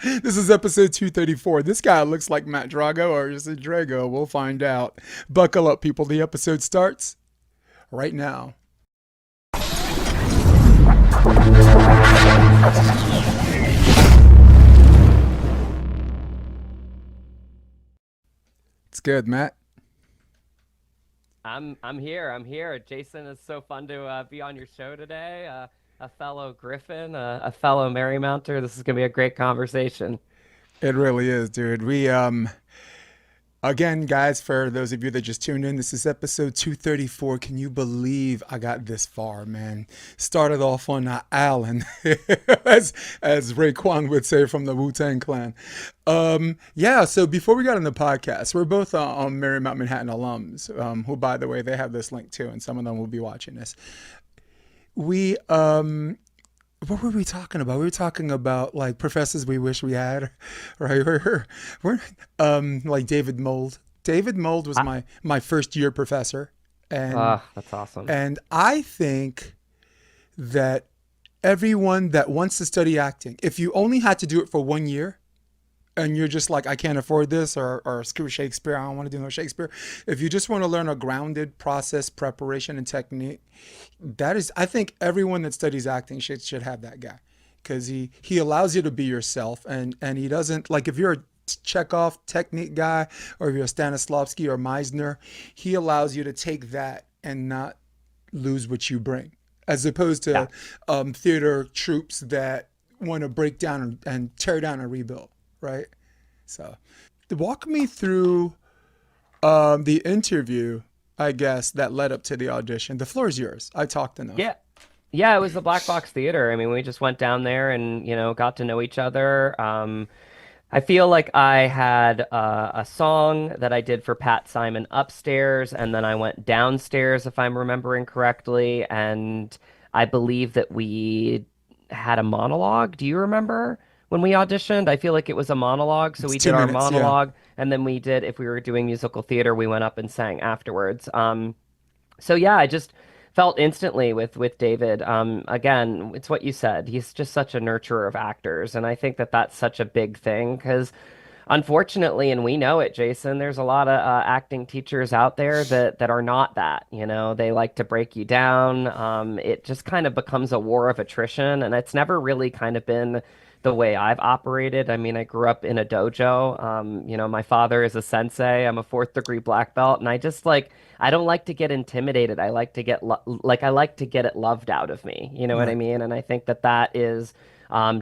This is episode 234. This guy looks like Matt Drago, or is it Drago? We'll find out. Buckle up, people. The episode starts right now. It's good, Matt. I'm here. I'm here. Jason, it's so fun to be on your show today. A fellow Griffin, a fellow Marymounter. This is gonna be a great conversation. It really is, dude. We again, guys, for those of you that just tuned in, this is episode 234. Can you believe I got this far, man? Started off on Allen, as Raekwon would say from the Wu-Tang Clan. Yeah, so before we got on the podcast, we're both Marymount Manhattan alums, who, by the way, they have this link too, and some of them will be watching this. We what were we talking about? We were talking about like professors we wish we had, right? We're like David Mold. David Mold was I, my first year professor, and that's awesome. and I think that everyone that wants to study acting, if you only had to do it for 1 year, and you're just like, I can't afford this, or screw Shakespeare, I don't want to do no Shakespeare. If you just want to learn a grounded process, preparation, and technique, that is, I think everyone that studies acting should have that guy, because he allows you to be yourself, and he doesn't, like, if you're a Chekhov technique guy, or if you're a Stanislavski or Meisner, he allows you to take that and not lose what you bring, as opposed Yeah. to theater troops that want to break down and tear down and rebuild, right? So, walk me through the interview, I guess, that led up to the audition. The floor is yours. I talked enough. Yeah. Yeah, it was the Black Box Theater. I mean, we just went down there and, got to know each other. I feel like I had a song that I did for Pat Simon upstairs, and then I went downstairs, if I'm remembering correctly, and I believe that we had a monologue. Do you remember when we auditioned? I feel like it was a monologue, so It's we two did our minutes, yeah. monologue, and then we did, if we were doing musical theater, we went up and sang afterwards. So yeah, I just felt instantly with David. Again, it's what you said. He's just such a nurturer of actors, and I think that that's such a big thing because, unfortunately, and we know it, Jason, there's a lot of acting teachers out there that are not that. They like to break you down. It just kind of becomes a war of attrition, and it's never really kind of been the way I've operated. I mean, I grew up in a dojo. My father is a sensei. I'm a fourth degree black belt, and I just like I don't like to get intimidated. I like to get I like to get it loved out of me. You know what I Right. mean? And I think that that is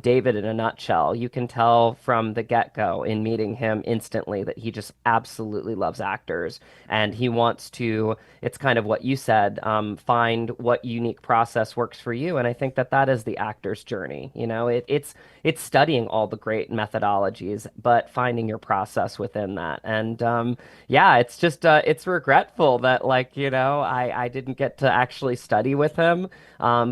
David in a nutshell. You can tell from the get-go in meeting him instantly that he just absolutely loves actors, and he wants to. It's kind of what you said. Find what unique process works for you, and I think that that is the actor's journey. It's studying all the great methodologies, but finding your process within that. And yeah, it's just it's regretful that I didn't get to actually study with him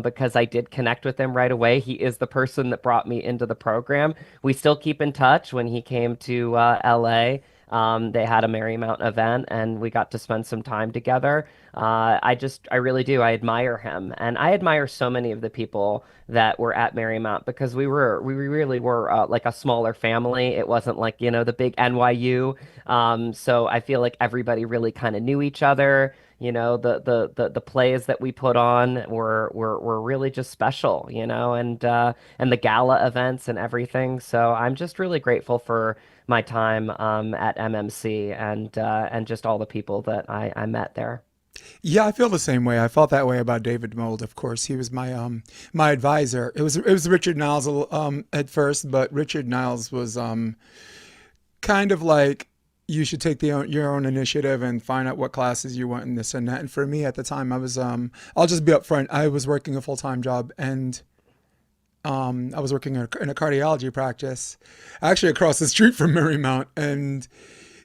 because I did connect with him right away. He is the person that brought me into the program. We still keep in touch. When he came to LA, they had a Marymount event and we got to spend some time together. I really do. I admire him, and I admire so many of the people that were at Marymount because we really were like a smaller family. It wasn't like, the big NYU. So I feel like everybody really kind of knew each other. The plays that we put on were really just special, and the gala events and everything. So I'm just really grateful for my time at MMC and just all the people that I met there. Yeah, I feel the same way. I felt that way about David Mold. Of course, he was my advisor. It was Richard Niles at first, but Richard Niles was kind of like, you should take your own initiative and find out what classes you want and this and that. And for me at the time, I was I'll just be upfront. I was working a full-time job, and I was working in a cardiology practice, actually across the street from Marymount. And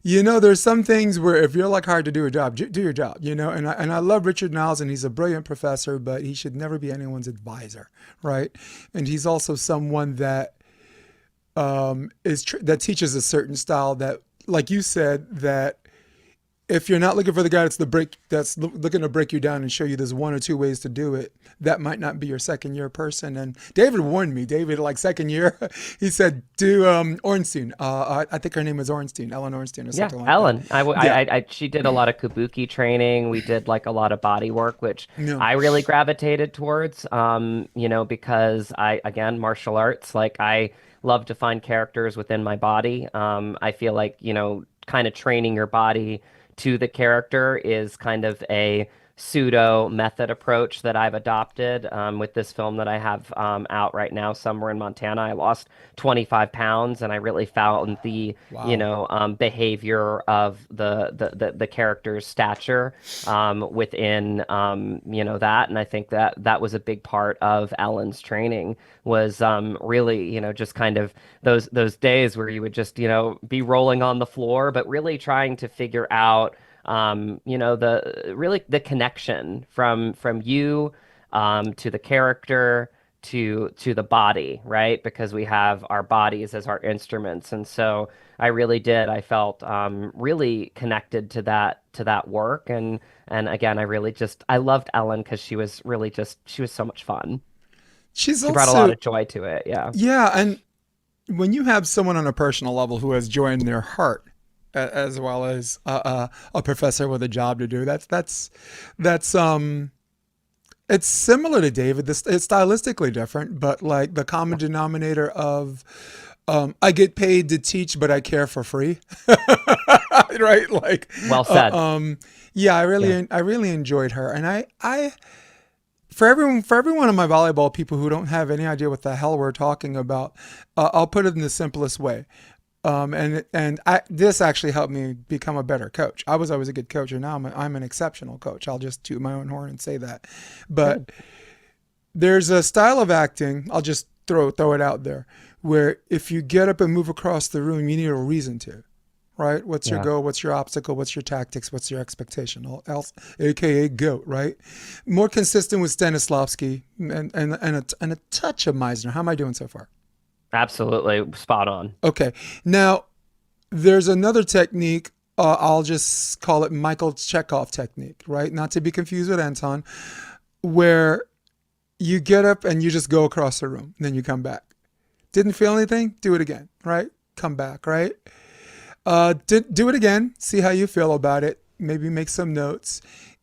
there's some things where if you're like hard to do a job, do your job. And I love Richard Niles, and he's a brilliant professor, but he should never be anyone's advisor, right? And he's also someone that that teaches a certain style that, like you said, that if you're not looking for the guy that's looking to break you down and show you there's one or two ways to do it, that might not be your second year person. And David warned me. David, like second year, he said, do Ornstein. I think her name was Ornstein, Ellen Ornstein or Yeah, something like that. Ellen. Yeah. She did a lot of kabuki training. We did like a lot of body work, which No. I really gravitated towards. Because again, martial arts, like I love to find characters within my body. I feel like, kind of training your body to the character is kind of a pseudo method approach that I've adopted with this film that I have out right now, Somewhere in Montana. I lost 25 pounds, and I really found the Wow. behavior of the character's stature within that, and I think that that was a big part of Ellen's training was really just kind of those days where you would just be rolling on the floor, but really trying to figure out the connection from you to the character to the body, right? Because we have our bodies as our instruments, and so I really did. I felt really connected to that work, and again, I loved Ellen because she was so much fun. She's She brought a lot also, of joy to it. Yeah. yeah. And when you have someone on a personal level who has joy in their heart, as well as a professor with a job to do, that's it's similar to David. It's stylistically different, but like the common denominator of I get paid to teach, but I care for free, right? Like, Well uh, said. um, yeah, Yeah. I really enjoyed her, and I for every one of my volleyball people who don't have any idea what the hell we're talking about, I'll put it in the simplest way. This actually helped me become a better coach. I was always a good coach, and now I'm an exceptional coach. I'll just toot my own horn and say that. Good. But there's a style of acting. I'll just throw it out there, where if you get up and move across the room, you need a reason to. Right? What's your Yeah. goal? What's your obstacle? What's your tactics? What's your expectation? All else, aka goat, right? More consistent with Stanislavski and a touch of Meisner. How am I doing so far? Absolutely spot on. Okay. Now, there's another technique. I'll just call it Michael Chekhov technique, right? Not to be confused with Anton, where you get up and you just go across the room, then you come back. Didn't feel anything? Do it again, right? Come back, right? Do it again. See how you feel about it. Maybe make some notes,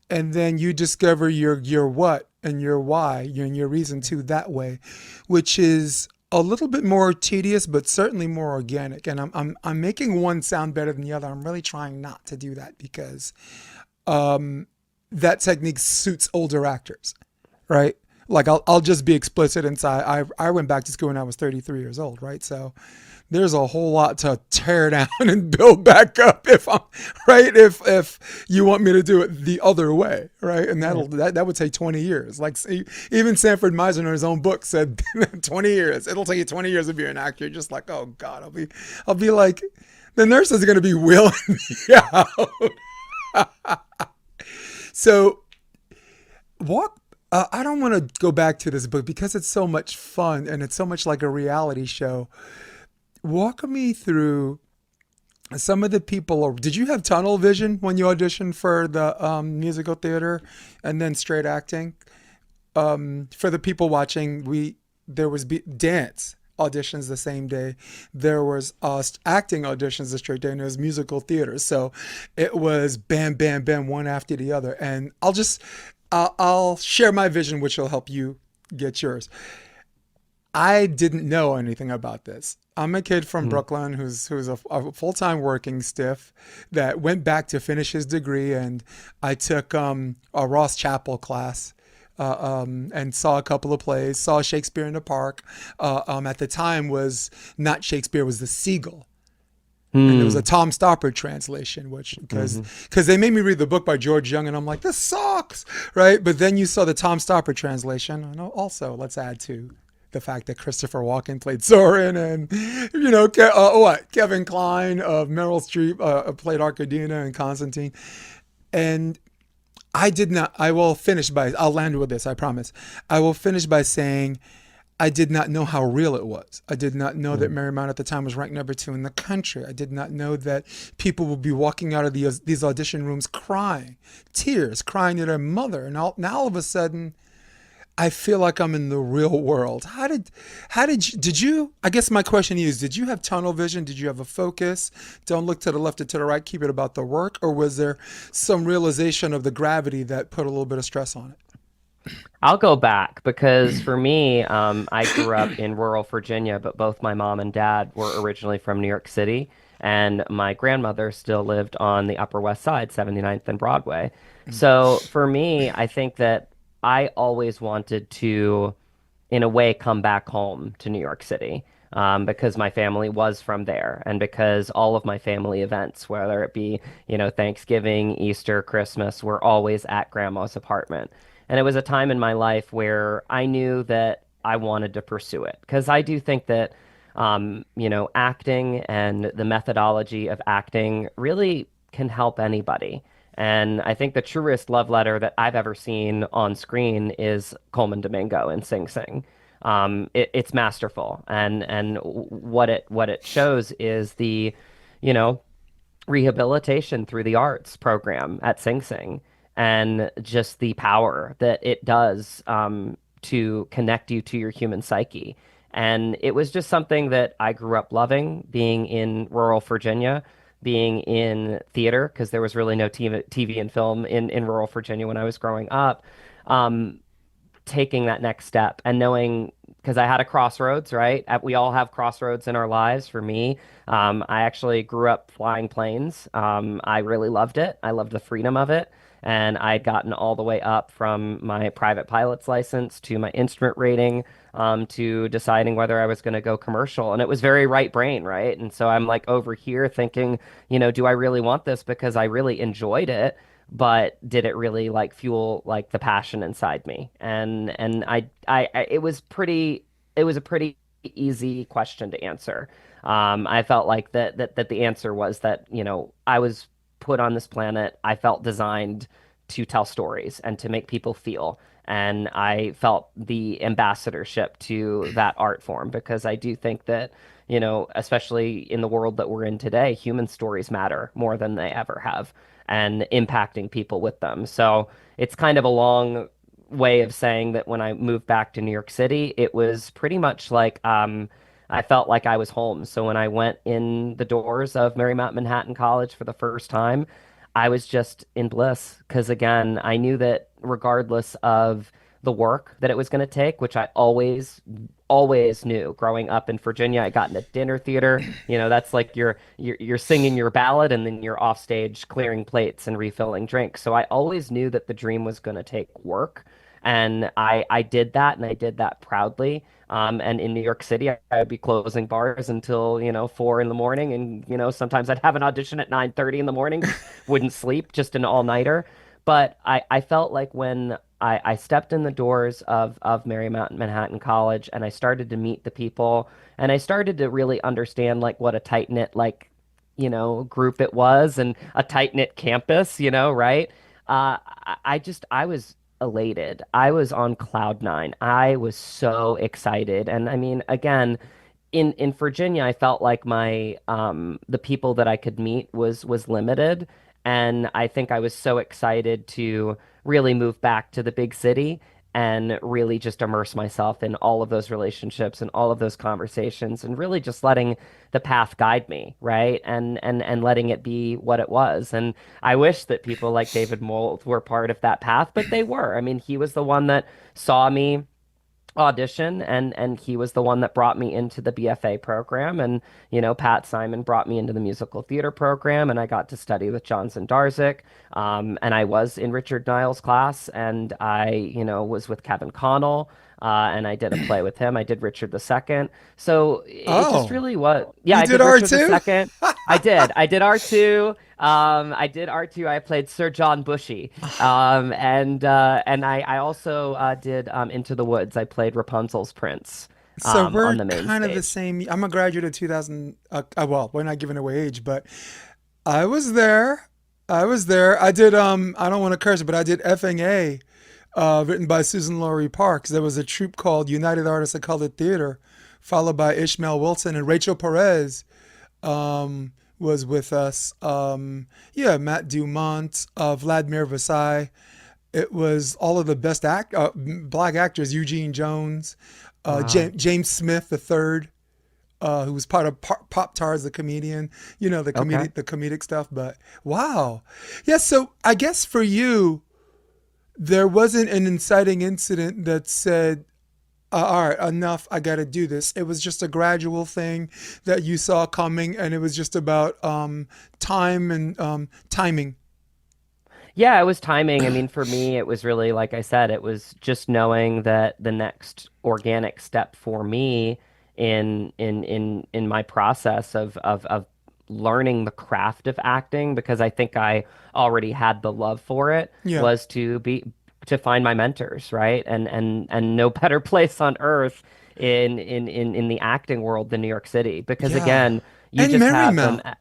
and then you discover your what and your why and your reason to that way, which is a little bit more tedious, but certainly more organic. And I'm making one sound better than the other. I'm really trying not to do that because that technique suits older actors, right? Like I'll just be explicit and say I went back to school when I was 33 years old, right? So there's a whole lot to tear down and build back up if I'm right. If you want me to do it the other way, right? And Yeah. that would take 20 years. Like even Sanford Meisner in his own book said 20 years. It'll take you 20 years to be an actor. You're just like, oh God, I'll be like, the nurse is going to be wheeling me out. So walk. I don't want to go back to this book because it's so much fun and it's so much like a reality show. Walk me through some of the people. Or did you have tunnel vision when you auditioned for the musical theater and then straight acting? For the people watching, there was dance auditions the same day. There was acting auditions the straight day, and it was musical theater. So it was bam, bam, bam, one after the other. And I'll share my vision, which will help you get yours. I didn't know anything about this. I'm a kid from Mm. Brooklyn who's a full time working stiff that went back to finish his degree, and I took a Ross Chapel class. And saw a couple of plays. Saw Shakespeare in the Park. At the time, was not Shakespeare, was the Seagull, and it was a Hmm. Tom Stoppard translation, which Hmm. because they made me read the book by George Young, and I'm like, this sucks, right? But then you saw the Tom Stoppard translation, and also let's add to the fact that Christopher Walken played Soren, and Kevin Kline of Meryl Streep played Arkadina and Constantine, and I did not. I will finish by. I'll land with this. I promise. I will finish by saying I did not know how real it was. I did not know that Marymount at the time was ranked number 2 in the country. I did not know that people would be walking out of these audition rooms crying, tears, crying to their mother. And now all of a sudden, I feel like I'm in the real world. Did you, I guess my question is, did you have tunnel vision? Did you have a focus? Don't look to the left or to the right, keep it about the work? Or was there some realization of the gravity that put a little bit of stress on I'll go back because for me, I grew up in rural Virginia, but both my mom and dad were originally from New York City, and my grandmother still lived on the Upper West Side, 79th and Broadway. it? So for me, I think that I always wanted to, in a way, come back home to New York City. Because my family was from there, and because all of my family events, whether it be, Thanksgiving, Easter, Christmas, were always at grandma's apartment. And it was a time in my life where I knew that I wanted to pursue it. Because I do think that, acting and the methodology of acting really can help anybody. And I think the truest love letter that I've ever seen on screen is Coleman Domingo in Sing Sing. It's masterful, and what it shows is the, you know, rehabilitation through the arts program at Sing Sing, and just the power that it does to connect you to your human psyche. And it was just something that I grew up loving, being in rural Virginia, being in theater, because there was really no TV and film in rural Virginia when I was growing up. Um, Taking that next step and knowing, because I had a crossroads, right? We all have crossroads in our lives. For me, I actually grew up flying planes. I really loved it. I loved the freedom of it. And I'd gotten all the way up from my private pilot's license to my instrument rating, to deciding whether I was going to go commercial. And it was very right brain, right? And so I'm like over here thinking, do I really want this? Because I really enjoyed it, but did it really like fuel like the passion inside me? And it was a pretty easy question to answer. I felt like that the answer was that, I was put on this planet. I felt designed to tell stories and to make people feel. And I felt the ambassadorship to that art form, because I do think that, especially in the world that we're in today, human stories matter more than they ever have, and impacting people with them. So it's kind of a long way of saying that when I moved back to New York City, it was pretty much like, I felt like I was home. So when I went in the doors of Marymount Manhattan College for the first time, I was just in bliss, because again, I knew that regardless of the work that it was going to take, which I always knew growing up in Virginia. I got into dinner theater. That's like you're singing your ballad and then you're off stage clearing plates and refilling drinks. So I always knew that the dream was going to take work. And I did that, and I did that proudly. And in New York City, I would be closing bars until, 4 in the morning. And, sometimes I'd have an audition at 9:30 in the morning, just wouldn't sleep, just an all-nighter. But I felt like when I stepped in the doors of Marymount Manhattan College, and I started to meet the people, and I started to really understand like what a tight-knit like, group it was, and a tight-knit campus, right? I was elated. I was on cloud nine. I was so excited. And I mean, again, in Virginia, I felt like my the people that I could meet was limited, and I think I was so excited to really move back to the big city and really just immerse myself in all of those relationships and all of those conversations, and really just letting the path guide me, right? And letting it be what it was. And I wish that people like David Mold were part of that path, but they were. I mean, he was the one that saw me audition, and he was the one that brought me into the BFA program. And Pat Simon brought me into the musical theater program, and I got to study with Johnson Darzik. And I was in Richard Niles' class, and I was with Kevin Connell, and I did a play with him. I did Richard II. So it just Oh, really was. Yeah, you I did did Richard R2? II. I did R2. I did R2. I played Sir John Bushy. And I also did Into the Woods. I played Rapunzel's prince So we're on the main kind of the stage. same. I'm a graduate of 2000. Well, we're not giving away age, but I was there. I was there. I did. I don't want to curse, but I did FNA written by Susan Laurie Parks. There was a troupe called United Artists of Colored Theater, followed by Ishmael Wilson and Rachel Perez was with us. Yeah, Matt Dumont, Vladimir Versailles. It was all of the best black actors: Eugene Jones, Wow. James Smith the third, who was part of Pop Tars, the comedian. You know, Okay. the comedic stuff. But wow, yeah. So I guess for you, there wasn't an inciting incident that said, all right, enough, I got to do this. It was just a gradual thing that you saw coming, and it was just about time and timing. Yeah, it was timing. I mean, for me, it was really, like I said, it was just knowing that the next organic step for me in my process of learning the craft of acting, because I think I already had the love for it, Yeah, was to find my mentors, right? And no better place on earth in the acting world than New York City, because yeah. again, you And just have them. Marymount.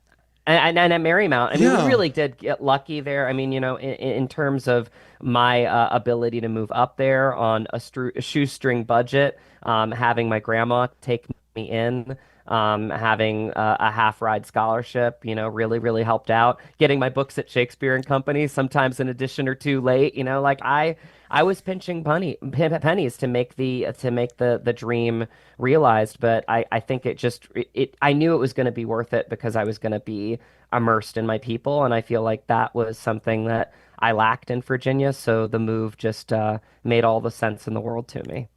And at Marymount, I mean, we Yeah, really did get lucky there. I mean, in terms of my ability to move up there on a shoestring budget, having my grandma take me in, having a half ride scholarship, really, really helped out. Getting my books at Shakespeare and Company, sometimes an edition or two late, like I was pinching pennies to make the dream realized, but I think I knew it was going to be worth it because I was going to be immersed in my people, and I feel like that was something that I lacked in Virginia, so the move just made all the sense in the world to me.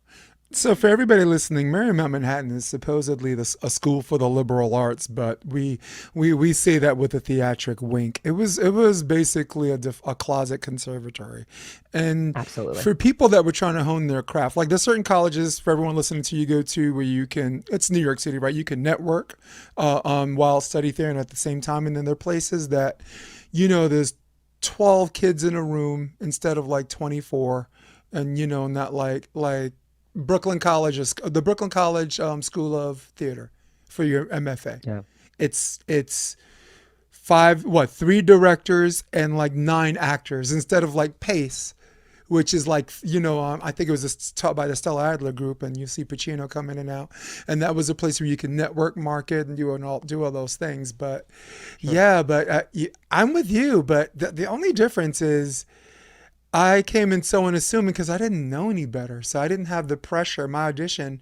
so for everybody listening, Marymount Manhattan is supposedly a school for the liberal arts, but we say that with a theatric wink. It was basically a closet conservatory, and Absolutely. for people that were trying to hone their craft, like there's certain colleges for everyone listening to you go to where you can. It's New York City, right? You can network while study there, and at the same time, and then there are places that, there's 12 kids in a room instead of like 24, and not like the Brooklyn College School of Theater for your MFA. Yeah. It's three directors and like nine actors instead of like Pace, which is like, I think it was taught by the Stella Adler group, and you see Pacino come in and out, and that was a place where you can network market and do all those things. But Sure. yeah, but I'm with you. But the only difference is I came in so unassuming because I didn't know any better, so I didn't have the pressure. My audition,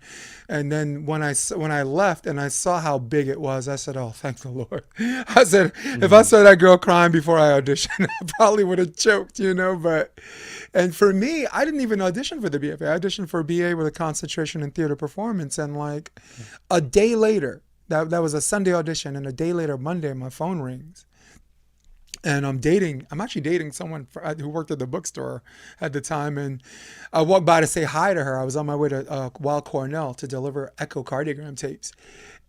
and then when I left and I saw how big it was, I said, "Oh, thank the Lord." I said, "If I Mhm. saw that girl crying before I auditioned, I probably would have choked." But, and for me, I didn't even audition for the BFA. I auditioned for a BA with a concentration in theater performance, and like a day later, that was a Sunday audition, and a day later, Monday, my phone rings, and I'm actually dating someone who worked at the bookstore at the time, and I walked by to say hi to her. I was on my way to Weill Cornell to deliver echocardiogram tapes,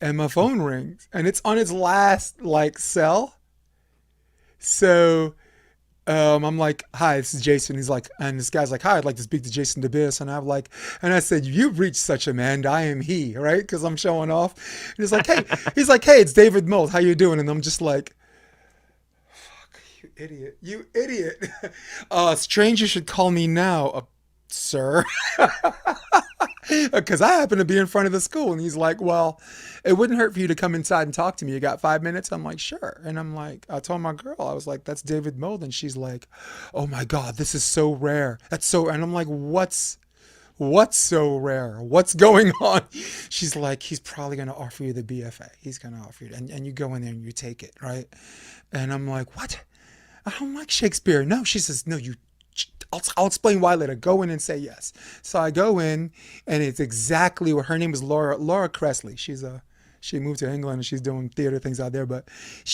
and my phone rings, and it's on its last like cell. So I'm like, "Hi, this is Jason." He's like, and this guy's like, "Hi, I'd like to speak to Jason DeBiss." And I'm like, and I said, "You've reached such a man. I am he," right? Because I'm showing off. And he's like, "Hey, it's David Moult. How you doing?" And I'm just like, "You idiot! You idiot!" Stranger should call me now, sir, because I happen to be in front of the school. And he's like, "Well, it wouldn't hurt for you to come inside and talk to me. You got 5 minutes?" I'm like, "Sure." And I'm like, I told my girl, I was like, "That's David Mold." And she's like, "Oh my God, this is so rare. That's so," and I'm like, What's so rare? What's going on?" She's like, "He's probably going to offer you the BFA. He's going to offer you," and you go in there and you take it, right? And I'm like, "What? I don't like Shakespeare." No, she says, "No, you. I'll explain why later. Go in and say yes." So I go in, and it's exactly what her name is, Laura Cressley. She moved to England and she's doing theater things out there. But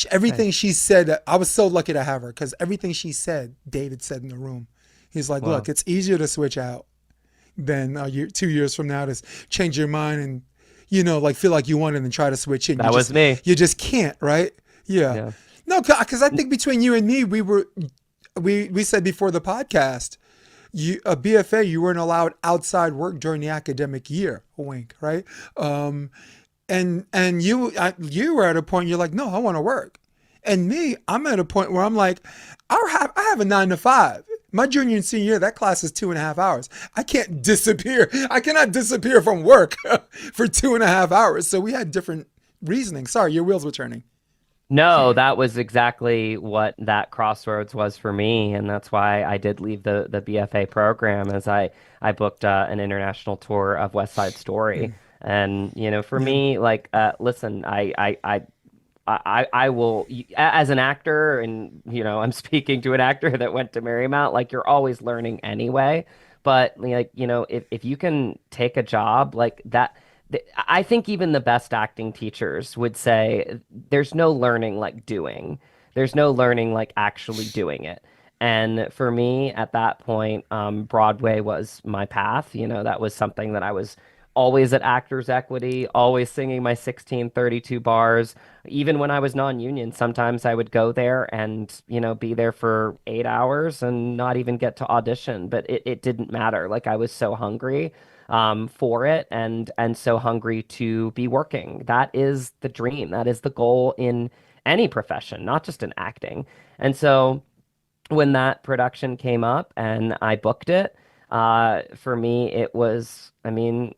everything Nice. she said, I was so lucky to have her because everything she said, David said in the room. He's like, "Look, Wow. it's easier to switch out than 2 years from now to change your mind and like feel like you want it and try to switch in. You That was just me. you just can't, right?" Yeah. Yeah. No, because I think between you and me, we said before the podcast, a BFA, you weren't allowed outside work during the academic year. Wink, right? Um, and you were at a point you're like, "No, I want to work," and me, I'm at a point where I'm like, I have a 9 to 5. My junior and senior year, that class is 2.5 hours. I can't disappear. I cannot disappear from work for 2.5 hours. So we had different reasoning. Sorry, your wheels were turning. No, that was exactly what that crossroads was for me, and that's why I did leave the BFA program as I booked an international tour of West Side Story. And for Yeah. me, like, listen, I will, as an actor, and I'm speaking to an actor that went to Marymount. Like, you're always learning anyway. But like, if you can take a job like that, I think even the best acting teachers would say there's no learning like doing. There's no learning like actually doing it. And for me, at that point, Broadway was my path. That was something that I was always at Actors Equity, always singing my 1632 bars. Even when I was non-union, sometimes I would go there and, be there for 8 hours and not even get to audition. But it didn't matter. Like, I was so hungry for it, and so hungry to be working. That is the dream. That is the goal in any profession, not just in acting. And so when that production came up and I booked it, for me, it was, I mean,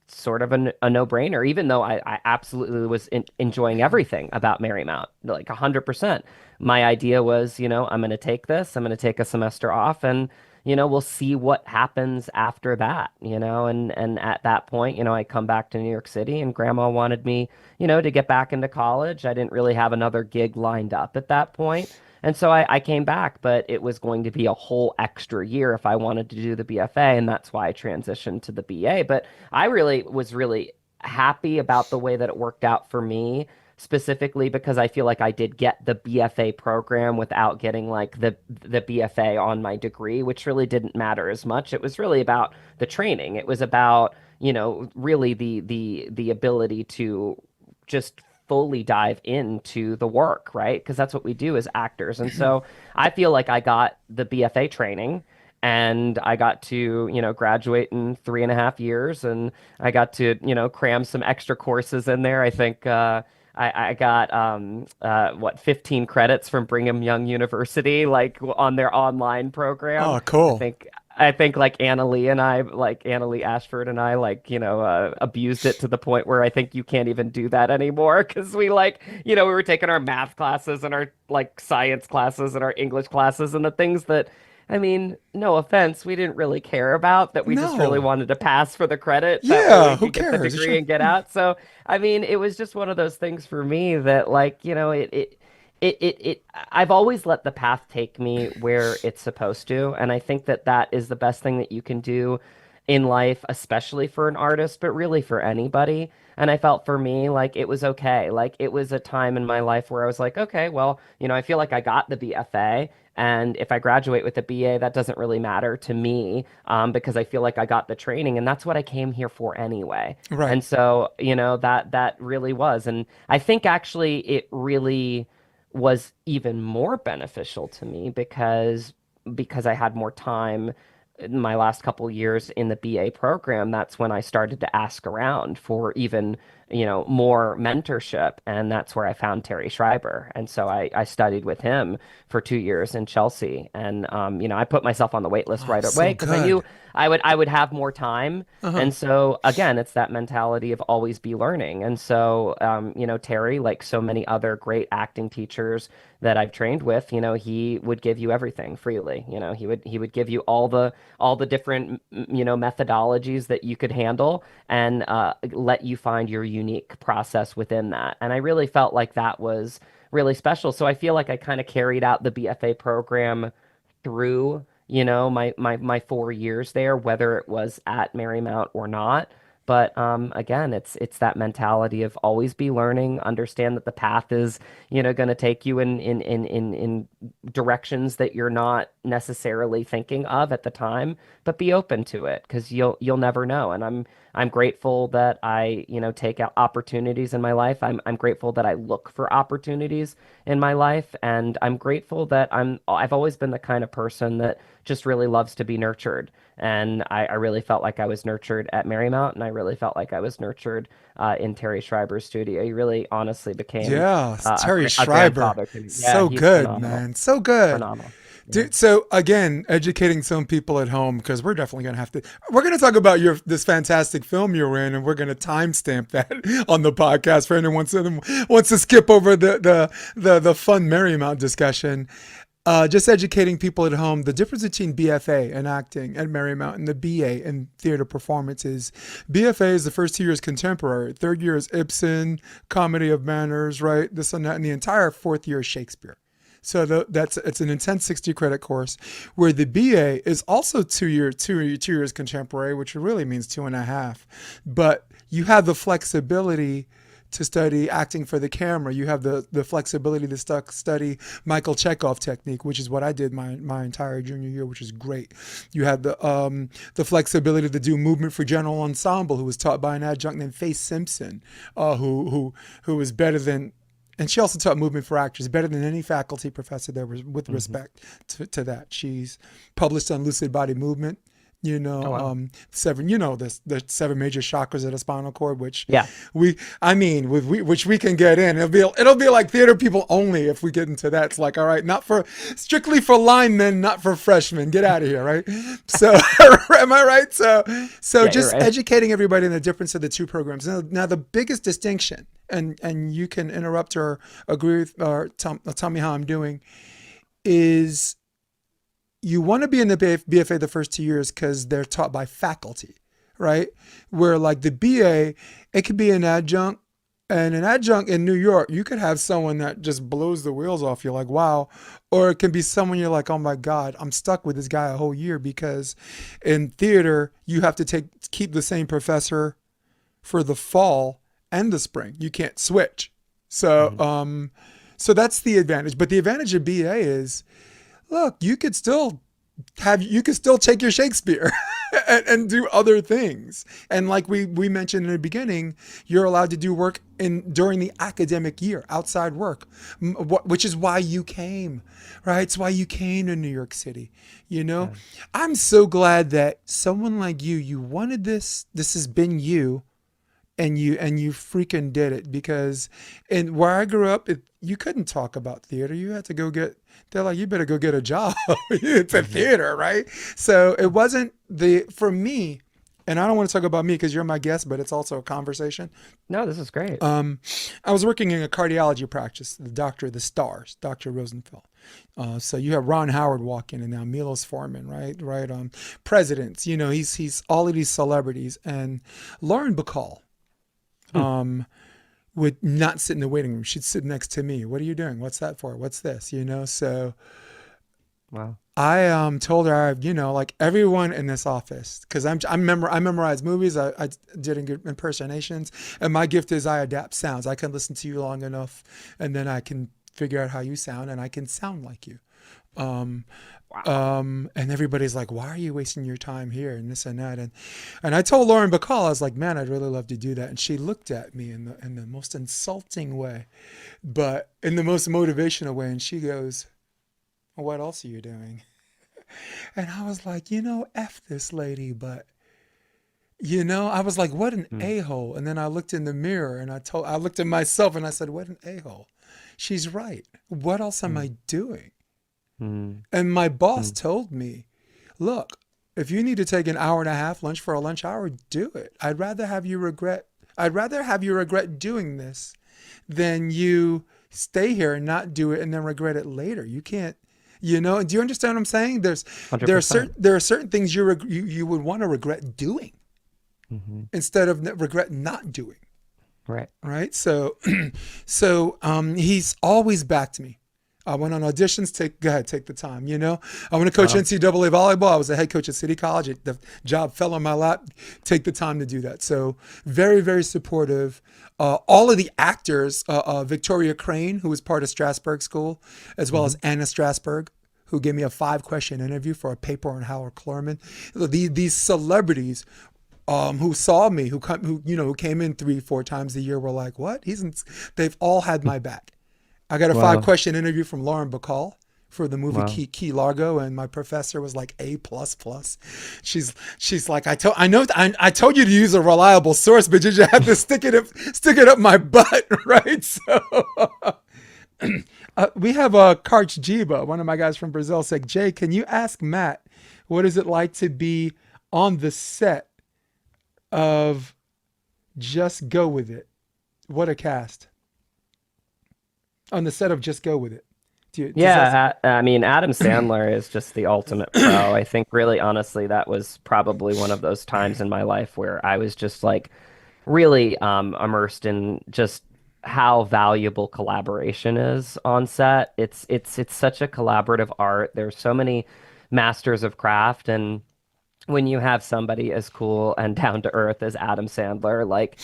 sort of a no-brainer, even though I absolutely was enjoying everything about Marymount, like 100%. My idea was, I'm going to take this, I'm going to take a semester off, and, we'll see what happens after that, and at that point, I come back to New York City and grandma wanted me, to get back into college. I didn't really have another gig lined up at that point. And so I came back, but it was going to be a whole extra year if I wanted to do the BFA, and that's why I transitioned to the BA. But I really was really happy about the way that it worked out for me, specifically because I feel like I did get the BFA program without getting like the BFA on my degree, which really didn't matter as much. It was really about the training. It was about, really the ability to just fully dive into the work, right? Because that's what we do as actors. And so I feel like I got the BFA training and I got to, graduate in 3.5 years, and I got to, cram some extra courses in there. I think I got 15 credits from Brigham Young University, like on their online program. Oh, I cool. think I think like Anna Lee Ashford and I, like, abused it to the point where I think you can't even do that anymore because we, like, we were taking our math classes and our like science classes and our English classes and the things that, I mean, no offense, we didn't really care about, that we just really No. wanted to pass for the credit. That way Yeah, we who could get the cares? degree and get out. So, I mean, it was just one of those things for me that, like, I've always let the path take me where it's supposed to. And I think that that is the best thing that you can do in life, especially for an artist, but really for anybody. And I felt for me, like, it was okay. Like, it was a time in my life where I was like, okay, well, I feel like I got the BFA. And if I graduate with a BA, that doesn't really matter to me, because I feel like I got the training, and that's what I came here for anyway. Right. And so, that really was. And I think actually it really was even more beneficial to me because I had more time in my last couple years in the BA program. That's when I started to ask around for even, more mentorship. And that's where I found Terry Schreiber. And so I studied with him for 2 years in Chelsea. And, I put myself on the wait list Oh, right away so because I knew good. I would have more time. Uh-huh. And so again, it's that mentality of always be learning. And so, Terry, like so many other great acting teachers that I've trained with, he would give you everything freely. He would give you all the different, methodologies that you could handle, and let you find your unique process within that. And I really felt like that was really special. So I feel like I kind of carried out the BFA program through, my 4 years there, whether it was at Marymount or not. But again, it's that mentality of always be learning, understand that the path is, going to take you in directions that you're not necessarily thinking of at the time, but be open to it because you'll never know. And I'm grateful that I, take out opportunities in my life. I'm grateful that I look for opportunities in my life, and I'm grateful that I've always been the kind of person that just really loves to be nurtured. And I really felt like I was nurtured at Marymount, and I really felt like I was nurtured in Terry Schreiber's studio. He really honestly became Yeah, Terry a Schreiber. grandfather to me. Yeah, So he's good, phenomenal. man. So good. Phenomenal. Yeah. So again, educating some people at home because we're definitely gonna have to. We're gonna talk about this fantastic film you're in, and we're gonna timestamp that on the podcast for anyone wants to skip over the fun Marymount discussion. Just educating people at home the difference between BFA and acting at Marymount and the BA in theater performances. BFA is the first 2 years contemporary, third year is Ibsen, comedy of manners, right? This and that, and the entire fourth year is Shakespeare. So it's an intense 60 credit course, where the BA is also 2 years contemporary, which really means 2.5. But you have the flexibility to study acting for the camera. You have the flexibility to study Michael Chekhov technique, which is what I did my entire junior year, which is great. You have the flexibility to do movement for general ensemble, who was taught by an adjunct named Faith Simpson, who was better than. And she also taught movement for actors, better than any faculty professor there was, with respect to that. She's published on lucid body movement, Oh wow. the 7 major chakras of the spinal cord, which Yeah. which we can get in. It'll be like theater people only if we get into that. It's like, all right, strictly for linemen, not for freshmen. Get out of here, right? So, am I right? So Yeah, you're just right. educating everybody in the difference of the two programs. Now the biggest distinction, and you can interrupt or agree with or tell me how I'm doing, is you want to be in the BFA the first 2 years because they're taught by faculty, right? Where like the BA, it could be an adjunct, and an adjunct in New York, you could have someone that just blows the wheels off you, like, wow. Or it can be someone you're like, oh my God, I'm stuck with this guy a whole year, because in theater, you have to keep the same professor for the fall and the spring. You can't switch. So, Mhm. so that's the advantage. But the advantage of BA is, look, you could still take your Shakespeare and do other things. And like we mentioned in the beginning, you're allowed to do work during the academic year, outside work, which is why you came, right? It's why you came to New York City. You know, Yeah. I'm so glad that someone like you wanted this. This has been you, and you freaking did it, because in where I grew up, you couldn't talk about theater. You had to go get. They're like, you better go get a job. It's a Mhm. theater, right? So it wasn't for me, and I don't want to talk about me because you're my guest, but it's also a conversation. No, this is great. Um, I was working in a cardiology practice, the doctor of the stars, Dr. Rosenfeld. So you have Ron Howard walking in now, Milos Forman, right? Right. Presidents, he's all of these celebrities, and Lauren Bacall, Hmm. um, would not sit in the waiting room. She'd sit next to me. What are you doing? What's that for? What's this? So Wow. I told her, like everyone in this office, because I memorize movies. I did impersonations, and my gift is I adapt sounds. I can listen to you long enough, and then I can figure out how you sound, and I can sound like you. Um, Wow. and everybody's like, why are you wasting your time here and this and that? And I told Lauren Bacall, I was like, man, I'd really love to do that. And she looked at me in the most insulting way, but in the most motivational way. And she goes, well, what else are you doing? And I was like, F this lady, but I was like, what an Hmm. a-hole. And then I looked in the mirror and I looked at myself and I said, what an a-hole. She's right. What else am Hmm. I doing? Hmm. And my boss Hmm. told me, look, if you need to take an hour and a half lunch for a lunch hour, do it. I'd rather have you regret doing this than you stay here and not do it and then regret it later. You can't, do you understand what I'm saying? 100%. There are certain things you would want to regret doing Hmm. instead of regret not doing. Right. Right. So he's always backed me. I went on auditions. Go ahead, take the time. I want to coach Wow. NCAA volleyball. I was a head coach at City College. The job fell on my lap. Take the time to do that. So very, very supportive. All of the actors, Victoria Crane, who was part of Strasberg School, as well Hmm. as Anna Strasberg, who gave me a 5-question interview for a paper on Howard Klorman. These celebrities who saw me, who came in 3-4 times a year, were like, "What? They've all had my back." I got a five Wow. question interview from Lauren Bacall for the movie Wow. Key Largo, and my professor was like A plus plus. She's like, I told you to use a reliable source, but did you have to stick it up my butt, right? So We have Karch Jiba, one of my guys from Brazil, said, Jay, can you ask Matt what is it like to be on the set of Just Go With It? What a cast. On the set of Just Go With It. Does that... Yeah, I mean, Adam Sandler is just the ultimate pro. I think really honestly, that was probably one of those times in my life where I was just like really immersed in just how valuable collaboration is on set. It's such a collaborative art. There's so many masters of craft, and when you have somebody as cool and down to earth as Adam Sandler, like,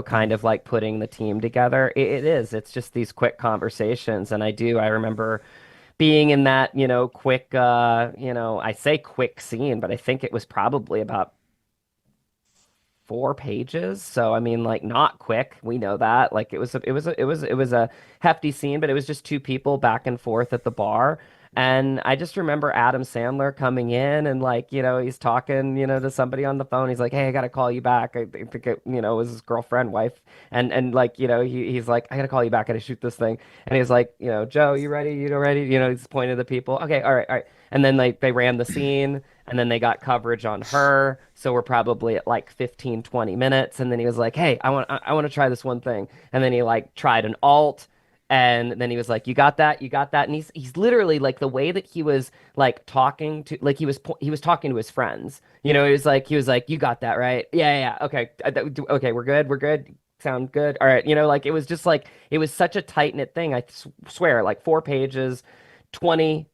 kind of like putting the team together, it is. It's just these quick conversations. And I remember being in that, quick, I say quick scene, but I think it was probably about 4 pages. So I mean, like not quick. We know that. Like it was a hefty scene, but it was just two people back and forth at the bar. And I just remember Adam Sandler coming in and like, he's talking, to somebody on the phone. He's like, "Hey, I gotta call you back." I think it, was his girlfriend, wife. And like, he's like, "I gotta call you back. I gotta shoot this thing." And he's like, "Joe, you ready? You know, ready?" He's pointing to the people. Okay, all right, all right. And then like they ran the scene and then they got coverage on her, so we're probably at like 15, 20 minutes. And then he was like, "Hey, I want to try this one thing." And then he like tried an alt, and then he was like, "You got that, you got that." And he's literally like, the way that he was like talking to, like he was talking to his friends. He was like, "You got that, right? Yeah, yeah, yeah. Okay, okay, we're good, sound good, all right." Like it was just like, it was such a tight knit thing. I swear, like 4 pages, 20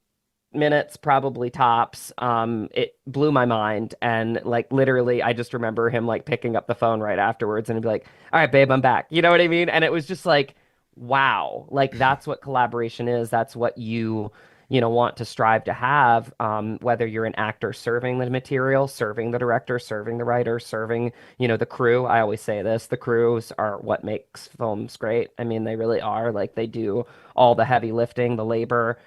minutes probably tops. It blew my mind. And like literally, I just remember him like picking up the phone right afterwards and he'd be like, "All right, babe, I'm back." You know what I mean? And it was just like, wow, like that's what collaboration is. That's what you want to strive to have. Whether you're an actor serving the material, serving the director, serving the writer, serving, the crew. I always say this, the crews are what makes films great. I mean, they really are. Like they do all the heavy lifting, the labor.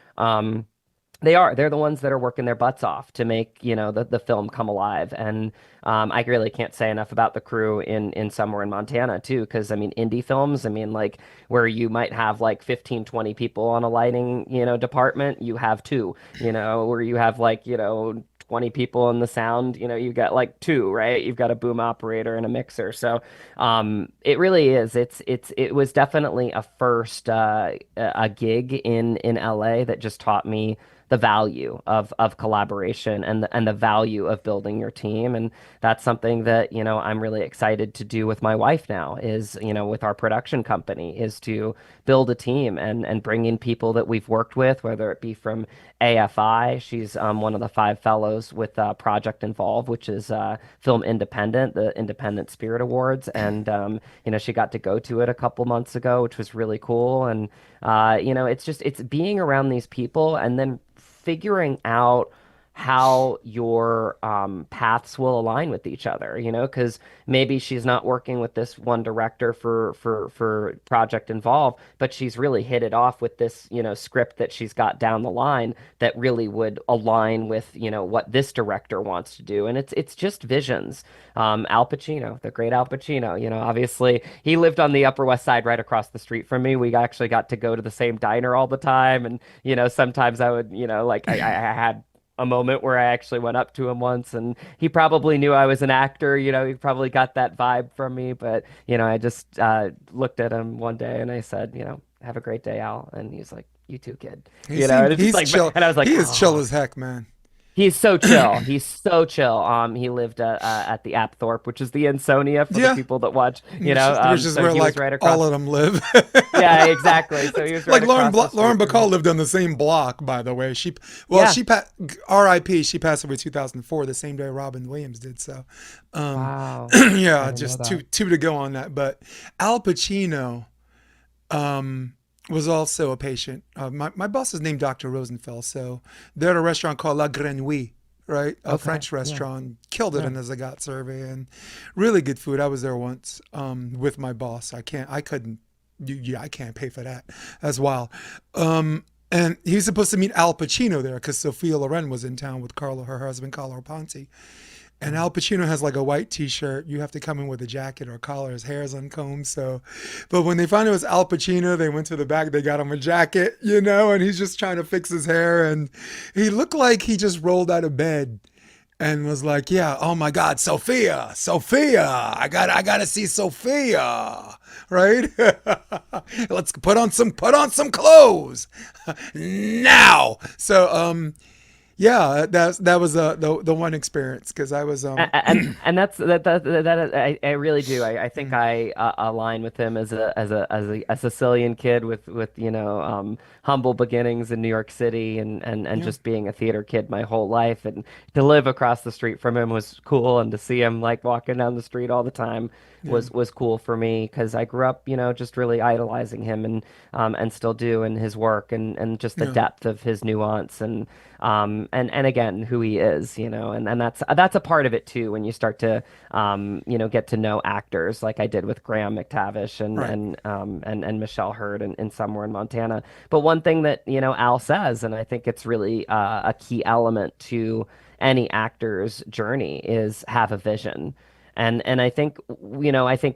They are. They're the ones that are working their butts off to make, the film come alive. And I really can't say enough about the crew in somewhere in Montana too, because I mean, indie films, I mean, like where you might have like 15, 20 people on a lighting, department, you have two, where you have like, 20 people in the sound, you got like two, right? You've got a boom operator and a mixer. So it really is. It was definitely a first a gig in LA that just taught me the value of collaboration and the value of building your team. And that's something that, I'm really excited to do with my wife now is, with our production company, is to build a team and bring in people that we've worked with, whether it be from AFI. She's one of the 5 fellows with Project Involve, which is Film Independent, the Independent Spirit Awards. And, she got to go to it a couple months ago, which was really cool. And, it's being around these people and then figuring out how your paths will align with each other, because maybe she's not working with this one director for Project Involve, but she's really hit it off with this, script that she's got down the line that really would align with, what this director wants to do. And it's just visions. Al Pacino, the great Al Pacino, obviously he lived on the Upper West Side right across the street from me. We actually got to go to the same diner all the time. And, sometimes I would, like I had a moment where I actually went up to him once and he probably knew I was an actor, he probably got that vibe from me, but I just looked at him one day and I said, "Have a great day, Al." And he's like, "You too, kid." And it's just He's like, chill. and I was like, He is chill oh. as heck, man. He's so chill. He's so chill. He lived at the Apthorpe, which is the Ansonia for the Yeah, people that watch, which is so where he was like right all across. of them live. Yeah, exactly. So he was right Like across the Lauren street from Bacall me. lived on the same block, by the way. Yeah. She R.I.P. She passed away 2004, the same day Robin Williams did. So, um, Wow. I yeah, didn't know just that. two to go on that. But Al Pacino was also a patient. My boss is named Dr. Rosenfeld, so they're at a restaurant called La Grenouille, right? A Okay. French Yeah. restaurant. Killed it Yeah. in the Zagat survey and really good food. I was there once with my boss. I couldn't, yeah, I can't pay for that as well. And he was supposed to meet Al Pacino there because Sophia Loren was in town with Carlo, her husband, Carlo Ponti. And Al Pacino has like a white T-shirt. You have to come in with a jacket or a collar. His hair is uncombed. So, but when they found it was Al Pacino, they went to the back. They got him a jacket, and he's just trying to fix his hair, and he looked like he just rolled out of bed and was like, "Yeah, oh my God, Sophia, Sophia, I got to see Sophia, right? Let's put on some clothes now." So, yeah, that was the one experience because I was And that's that I really do. I think I align with him as a Sicilian kid with humble beginnings in New York City and yeah, just being a theater kid my whole life, and to live across the street from him was cool, and to see him like walking down the street all the time yeah, was cool for me because I grew up just really idolizing him and still do in his work and just the yeah, depth of his nuance and again who he is, and that's a part of it too when you start to get to know actors like I did with Graham McTavish right, and Michelle Hurd in Somewhere in Montana. But one thing that Al says, and I think it's really a key element to any actor's journey, is have a vision. And I think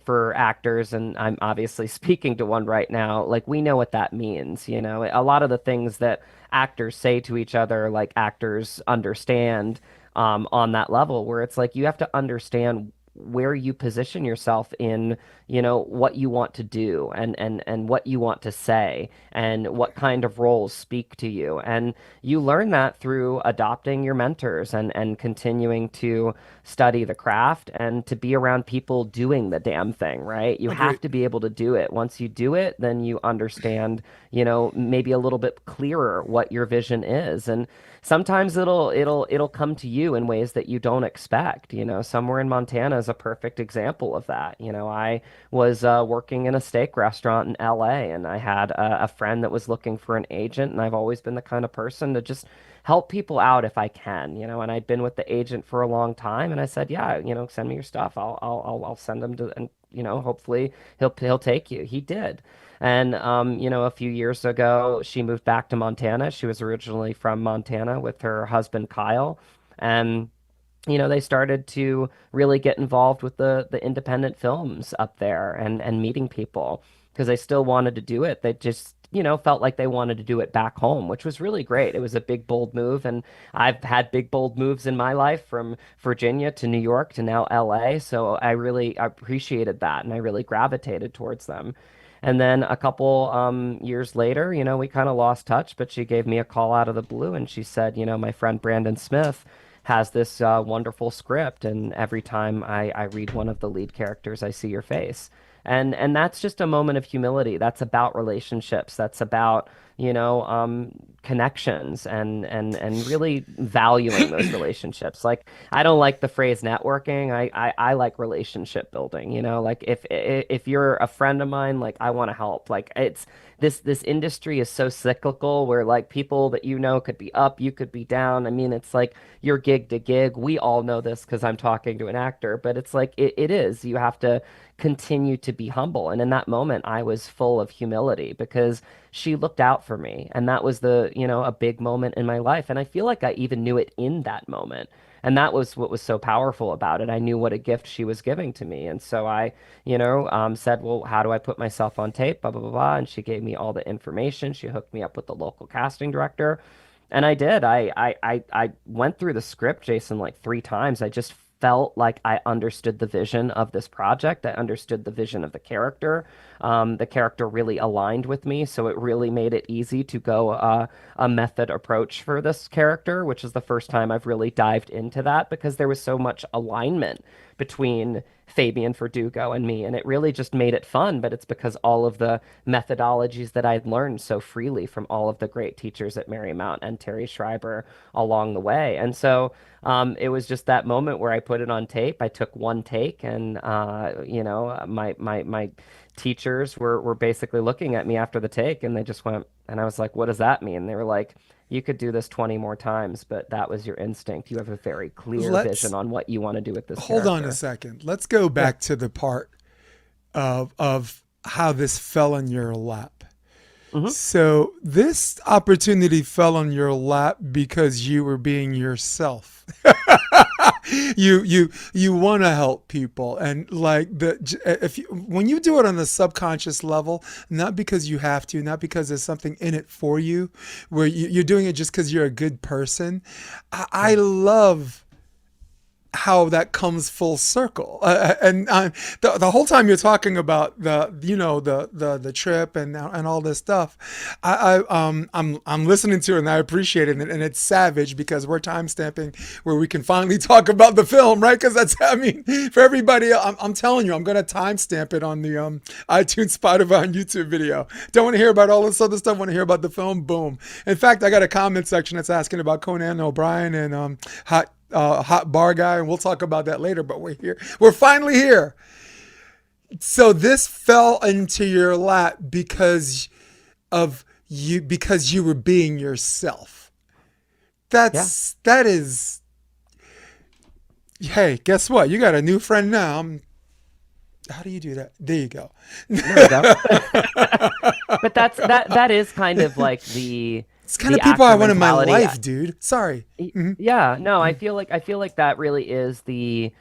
for actors, and I'm obviously speaking to one right now, like we know what that means. A lot of the things that actors say to each other, like actors understand on that level, where it's like you have to understand where you position yourself in, what you want to do and what you want to say and what kind of roles speak to you. And you learn that through adopting your mentors and continuing to study the craft and to be around people doing the damn thing, right? You have agreed. to be able to do it. Once you do it, then you understand, maybe a little bit clearer what your vision is. And sometimes it'll come to you in ways that you don't expect. Somewhere in Montana is a perfect example of that. I was working in a steak restaurant in LA, and I had a friend that was looking for an agent, and I've always been the kind of person to just help people out if I can, and I'd been with the agent for a long time, and I said, yeah, send me your stuff. I'll send them to, and hopefully he'll take you. He did. And a few years ago, she moved back to Montana. She was originally from Montana with her husband Kyle, and they started to really get involved with the independent films up there and meeting people because they still wanted to do it. They just, felt like they wanted to do it back home, which was really great. It was a big, bold move. And I've had big, bold moves in my life from Virginia to New York to now LA. So I really appreciated that and I really gravitated towards them. And then a couple years later, we kind of lost touch, but she gave me a call out of the blue and she said, my friend Brandon Smith has this wonderful script, and every time I read one of the lead characters, I see your face. And that's just a moment of humility. That's about relationships. That's about, connections and really valuing those relationships. Like I don't like the phrase networking. I like relationship building, like if you're a friend of mine, like I want to help. Like it's this industry is so cyclical where like people that could be up, you could be down. I mean, it's like you're gig to gig. We all know this because I'm talking to an actor, but it's like it is. You have to continue to be humble. And in that moment, I was full of humility because she looked out for me. And that was a big moment in my life. And I feel like I even knew it in that moment. And that was what was so powerful about it. I knew what a gift she was giving to me. And so I, said, well, how do I put myself on tape? Blah, blah, blah, blah. And she gave me all the information. She hooked me up with the local casting director. And I did. I went through the script, Jason, like 3 times. I just felt like I understood the vision of this project. I understood the vision of the character. The character really aligned with me, so it really made it easy to go a method approach for this character, which is the first time I've really dived into that because there was so much alignment between Fabian Verdugo and me, and it really just made it fun. But it's because all of the methodologies that I'd learned so freely from all of the great teachers at Marymount and Terry Schreiber along the way. And so it was just that moment where I put it on tape. I took one take, and my teachers were basically looking at me after the take, and they just went, and I was like, "What does that mean?" They were like, "You could do this 20 more times, but that was your instinct. You have a very clear vision Let's on what you want to do with this hold on a character." second. Let's go Yeah. back to the part of how this fell in your lap. Hmm. So this opportunity fell on your lap because you were being yourself. You want to help people, and like if you, when you do it on the subconscious level, not because you have to, not because there's something in it for you, where you're doing it just because you're a good person. I Yeah. love how that comes full circle. And the whole time you're talking about the trip and all this stuff, I'm listening to it and I appreciate it, and it's savage because we're time stamping where we can finally talk about the film, right? Because that's, I mean, for everybody, I'm telling you, I'm gonna time stamp it on the iTunes, Spotify, and YouTube video. Don't want to hear about all this other stuff. Want to hear about the film? Boom. In fact, I got a comment section that's asking about Conan O'Brien and hot bar guy, and we'll talk about that later. But we're here. We're finally here. So this fell into your lap because you were being yourself. Yeah. That is. Hey, guess what? You got a new friend now. How do you do that? There you go. There we go. But that is kind of like It's kind the of people actor I want in my mentality. life, dude. Sorry. Yeah, no, I feel like that really is the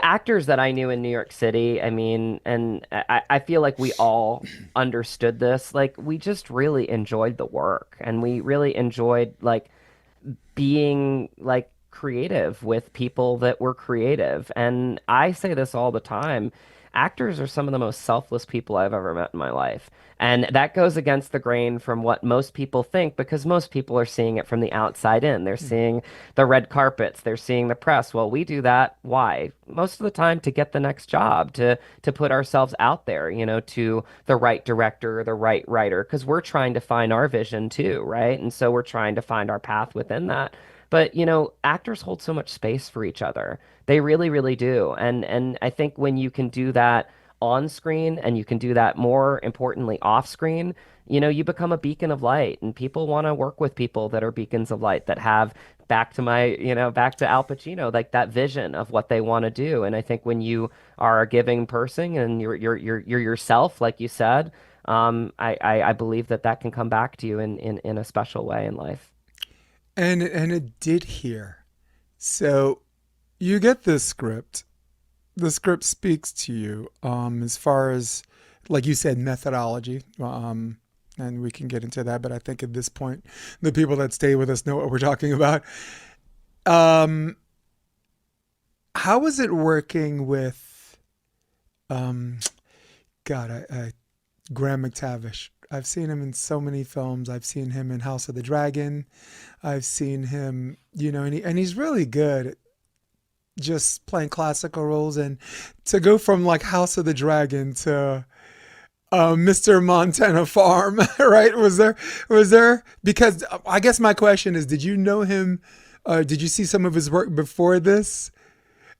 actors that I knew in New York City. I mean, and I feel like we all understood this. Like we just really enjoyed the work, and we really enjoyed like being like creative with people that were creative. And I say this all the time. Actors are some of the most selfless people I've ever met in my life. And that goes against the grain from what most people think because most people are seeing it from the outside in. They're seeing the red carpets, they're seeing the press. Well, we do that. Why? Most of the time to get the next job, to put ourselves out there, to the right director or the right writer, because we're trying to find our vision too, right? And so we're trying to find our path within that. But, actors hold so much space for each other. They really, really do. And I think when you can do that on screen and you can do that more importantly off screen, you become a beacon of light and people want to work with people that are beacons of light that have back to Al Pacino, like that vision of what they want to do. And I think when you are a giving person and you're yourself, like you said, I believe that can come back to you in a special way in life. And it did here. So you get this script. The script speaks to you as far as, like you said, methodology. And we can get into that, but I think at this point, the people that stay with us know what we're talking about. Um, how was it working with, um, God, Graham McTavish? I've seen him in so many films. I've seen him in House of the Dragon. I've seen him, and he's really good just playing classical roles, and to go from like House of the Dragon to Mr. Montana Farm, right? Was there because I guess my question is, did you know him? Did you see some of his work before this?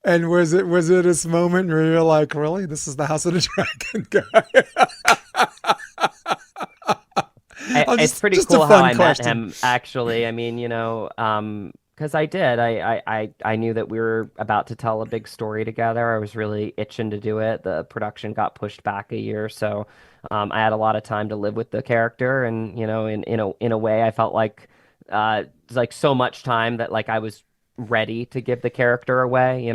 And was it this moment where you're like, really, this is the House of the Dragon guy? Oh, It's pretty just a cool how fun I met question. him, actually. I mean, because I did. I knew that we were about to tell a big story together. I was really itching to do it. The production got pushed back a year, so I had a lot of time to live with the character, and in a way, I felt like so much time that like I was ready to give the character away.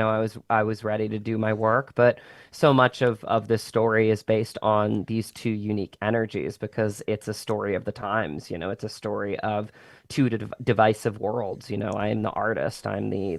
I was ready to do my work, but so much of this story is based on these two unique energies because it's a story of the times. It's a story of two divisive worlds. I am the artist, I'm the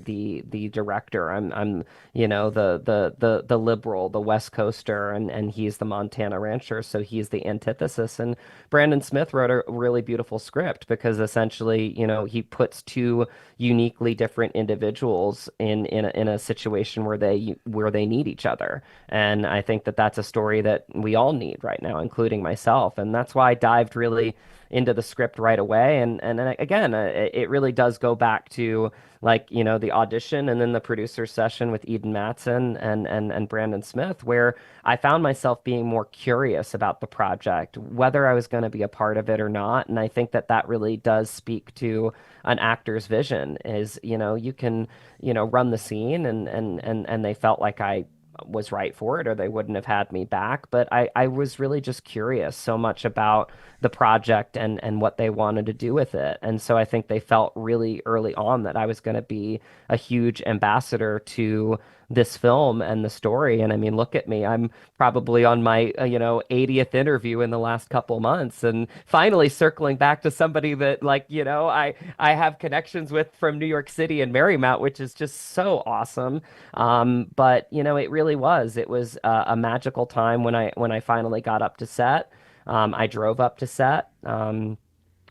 director, I'm the liberal, the West Coaster, and he's the Montana rancher, so he's the antithesis. And Brandon Smith wrote a really beautiful script because essentially, he puts two uniquely different individuals in a situation where they need each other. And I think that that's a story that we all need right now, including myself. And that's why I dived really into the script right away. And then again, it really does go back to like, the audition and then the producer session with Eden Matson and Brandon Smith, where I found myself being more curious about the project, whether I was going to be a part of it or not. And I think that really does speak to an actor's vision is, you can, run the scene and they felt like I was right for it or they wouldn't have had me back. But I was really just curious so much about the project and what they wanted to do with it. And so I think they felt really early on that I was going to be a huge ambassador to this film and the story. And I mean, look at me. I'm probably on my, 80th interview in the last couple months and finally circling back to somebody that like, I have connections with from New York City and Marymount, which is just so awesome. But it really was. It was a magical time when I finally got up to set. I drove up to set.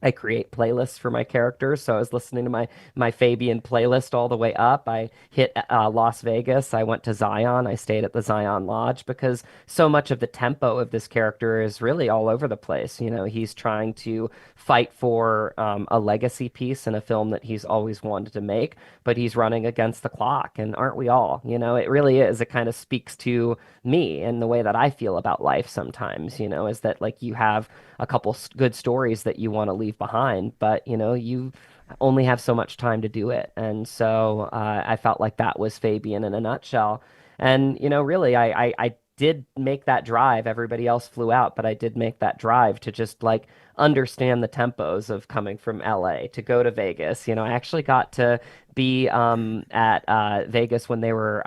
I create playlists for my characters. So I was listening to my Fabian playlist all the way up. I hit Las Vegas. I went to Zion. I stayed at the Zion Lodge because so much of the tempo of this character is really all over the place. He's trying to fight for a legacy piece in a film that he's always wanted to make, but he's running against the clock. And aren't we all? It really is. It kind of speaks to me and the way that I feel about life sometimes, is that like you have a couple good stories that you want to leave behind, but you only have so much time to do it. And so I felt like that was Fabian in a nutshell. And really, I did make that drive. Everybody else flew out, but I did make that drive to just like understand the tempos of coming from LA to go to Vegas. I actually got to be at Vegas when they were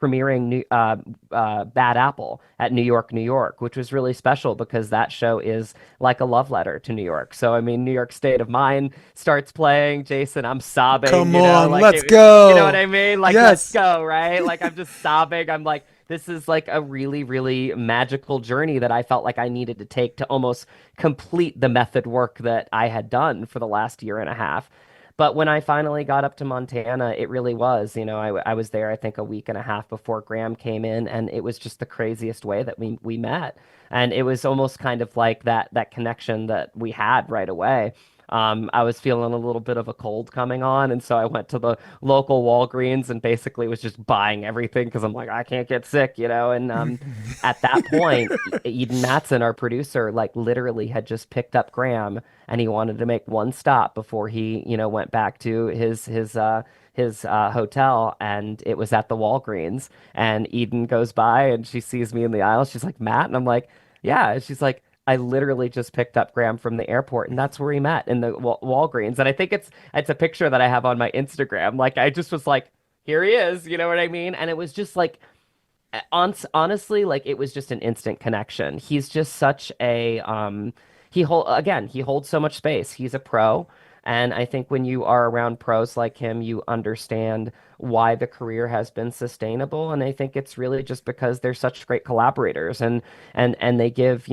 premiering Bad Apple at New York, New York, which was really special because that show is like a love letter to New York. So, I mean, New York State of Mind starts playing. Jason, I'm sobbing, Come on, like let's you know what go. I mean? Like, let's Yes. go, right? Like, I'm just sobbing. I'm like, this is like a really, really magical journey that I felt like I needed to take to almost complete the method work that I had done for the last year and a half. But when I finally got up to Montana, it really was, I was there, I think, a week and a half before Graham came in, and it was just the craziest way that we met. And it was almost kind of like that connection that we had right away. I was feeling a little bit of a cold coming on, and so I went to the local Walgreens and basically was just buying everything because I'm like, I can't get sick, And at that point, Eden Matson, our producer, like literally had just picked up Graham and he wanted to make one stop before he, went back to his hotel, and it was at the Walgreens. And Eden goes by and she sees me in the aisle. She's like, Matt, and I'm like, yeah. And she's like, I literally just picked up Graham from the airport, and that's where he met in the Walgreens. And I think it's a picture that I have on my Instagram. Like I just was like, here he is. You know what I mean? And it was just like honestly, like it was just an instant connection. He's just such a he holds so much space. He's a pro, and I think when you are around pros like him, you understand why the career has been sustainable. And I think it's really just because they're such great collaborators and they give,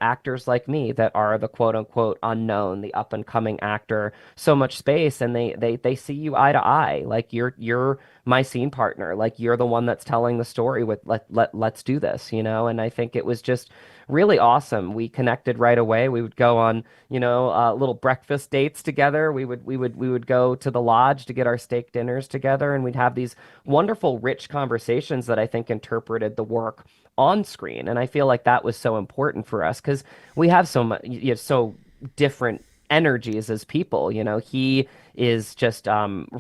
actors like me that are the quote unquote unknown, the up and coming actor, so much space, and they see you eye to eye. Like you're my scene partner. Like you're the one that's telling the story with let's do this, And I think it was just really awesome. We connected right away. We would go on, little breakfast dates together. We would go to the lodge to get our steak dinners together, and we'd have these wonderful, rich conversations that I think interpreted the work on screen. And I feel like that was so important for us because we have so much, so different energies as people. He is just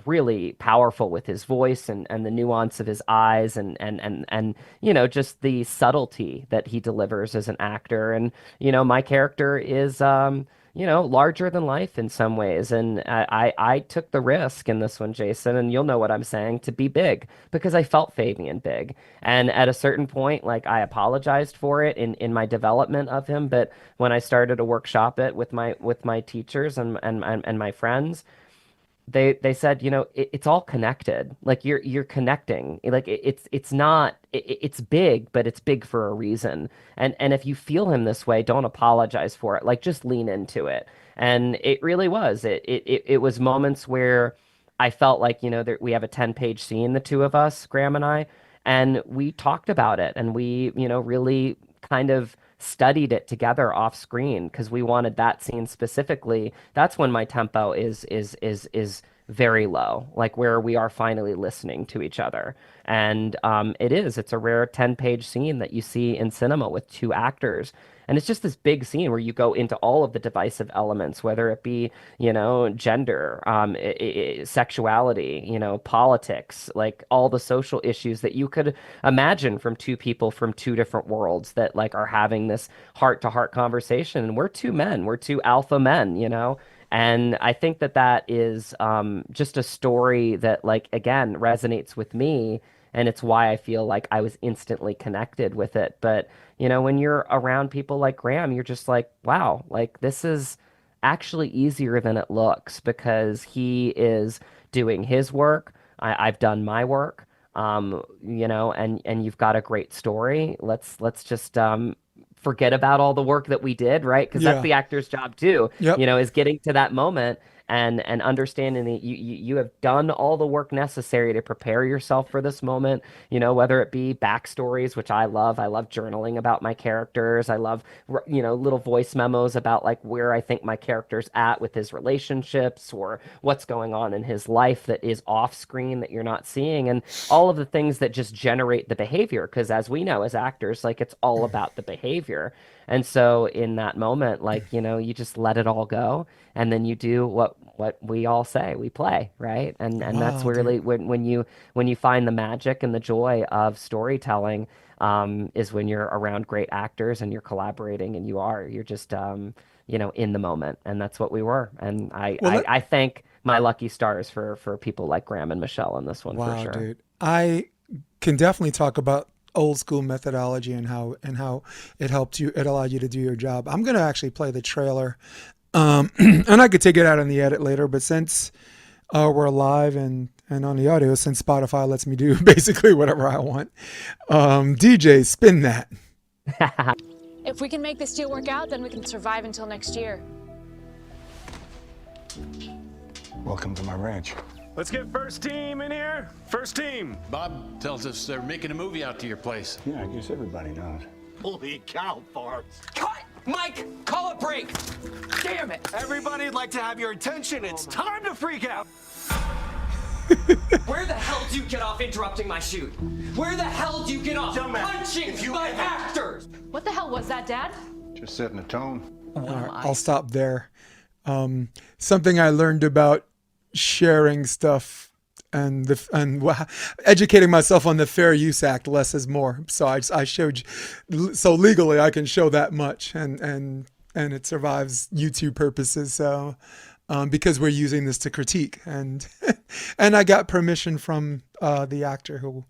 really powerful with his voice and the nuance of his eyes and just the subtlety that he delivers as an actor. And my character is larger than life in some ways. And I took the risk in this one, Jason, and you'll know what I'm saying, to be big because I felt Fabian big. And at a certain point, like I apologized for it in my development of him, but when I started to workshop it with my teachers and my friends, they said, it's all connected. Like you're connecting. Like it's not it's big, but it's big for a reason. And if you feel him this way, don't apologize for it. Like just lean into it. And it really was. It was moments where I felt like, we have a 10-page scene, the two of us, Graham and I, and we talked about it and we, really kind of studied it together off screen because we wanted that scene specifically. That's when my tempo is very low, like where we are finally listening to each other. And it's a rare 10-page scene that you see in cinema with two actors. And it's just this big scene where you go into all of the divisive elements, whether it be, gender, sexuality, politics, like all the social issues that you could imagine from two people from two different worlds that like are having this heart-to-heart conversation. And we're two men, we're two alpha men, And I think that that is just a story that, like, again, resonates with me. And it's why I feel like I was instantly connected with it. But, when you're around people like Graham, you're just like, wow, like, this is actually easier than it looks because he is doing his work. I've done my work. And you've got a great story. Let's just forget about all the work that we did, right? Because that's Yeah. the actor's job too, Yep. is getting to that moment and understanding that you have done all the work necessary to prepare yourself for this moment, whether it be backstories, which I love. I love journaling about my characters. I love, little voice memos about like where I think my character's at with his relationships or what's going on in his life that is off screen that you're not seeing, and all of the things that just generate the behavior. Because as we know as actors, like it's all about the behavior. And so in that moment, like, you just let it all go and then you do what we all say, we play, right? And that's Wow, really dude. when you find the magic and the joy of storytelling, is when you're around great actors and you're collaborating and you're just in the moment. And that's what we were. And I Well, I, I thank my lucky stars for people like Graham and Michelle on this one for wow, sure. dude. I can definitely talk about old school methodology and how it allowed you to do your job. I'm gonna actually play the trailer, and I could take it out on the edit later. But since we're live and on the audio, since Spotify lets me do basically whatever I want, DJ, spin that. If we can make this deal work out, then we can survive until next year. Welcome to my ranch. Let's get first team in here. First team. Bob tells us they're making a movie out to your place. Yeah, I guess everybody knows. Holy cow, farts. Cut! Mike, call a break! Damn it! Everybody'd like to have your attention. It's time to freak out. Where the hell do you get off interrupting my shoot? Where the hell do you get off Young man, punching if you my ever- actors? What the hell was that, Dad? Just setting the tone. All right, I'll stop there. Something I learned about sharing stuff educating myself on the Fair Use Act, less is more. So I showed you, so legally I can show that much, and it survives YouTube purposes. So because we're using this to critique, and and I got permission from the actor who,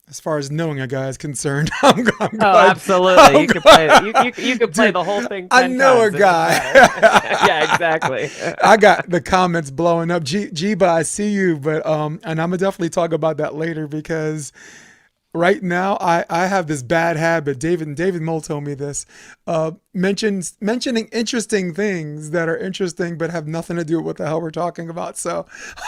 as far as knowing a guy is concerned, I'm Oh, glad. absolutely. I'm You could play you could play Dude, the whole thing I 10 know a times. It doesn't guy. matter. Yeah, exactly. I got the comments blowing up. But I see you, but and I'm gonna definitely talk about that later because right now I have this bad habit. David Mole told me this. Mentioning interesting things that are interesting but have nothing to do with what the hell we're talking about. So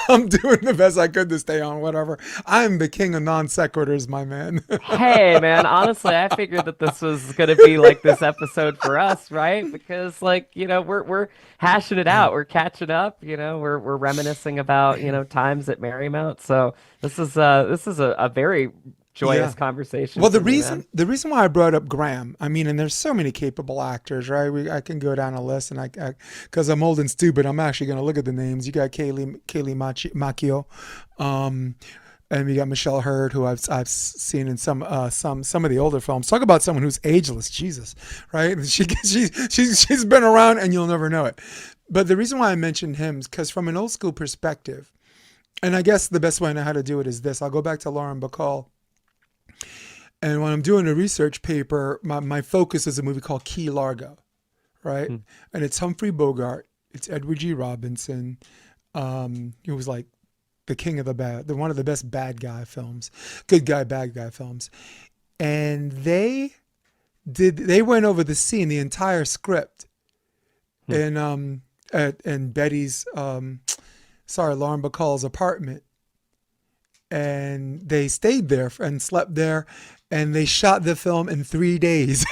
I'm doing the best I could to stay on whatever. I'm the king of non sequiturs, my man. Hey, man, honestly, I figured that this was going to be like this episode for us, right? Because like, we're hashing it out. We're catching up, we're reminiscing about, times at Marymount. So this is a very joyous Yeah. conversation Well, the for me, man. reason why I brought up Graham, I mean, and there's so many capable actors, right? I can go down a list, and because I'm old and stupid, I'm actually going to look at the names. You got Macchio, and we got Michelle Hurd, who I've seen in some of the older films. Talk about someone who's ageless, Jesus, right? She's been around, and you'll never know it. But the reason why I mentioned him is because from an old school perspective, and I guess the best way I know how to do it is this. I'll go back to Lauren Bacall. And when I'm doing a research paper, my focus is a movie called Key Largo, right? And it's Humphrey Bogart. It's Edward G. Robinson. He was like the king of one of the best bad guy films, good guy, bad guy films. And they went over the scene, the entire script in Betty's, Lauren Bacall's apartment. And they stayed there and slept there, and they shot the film in 3 days.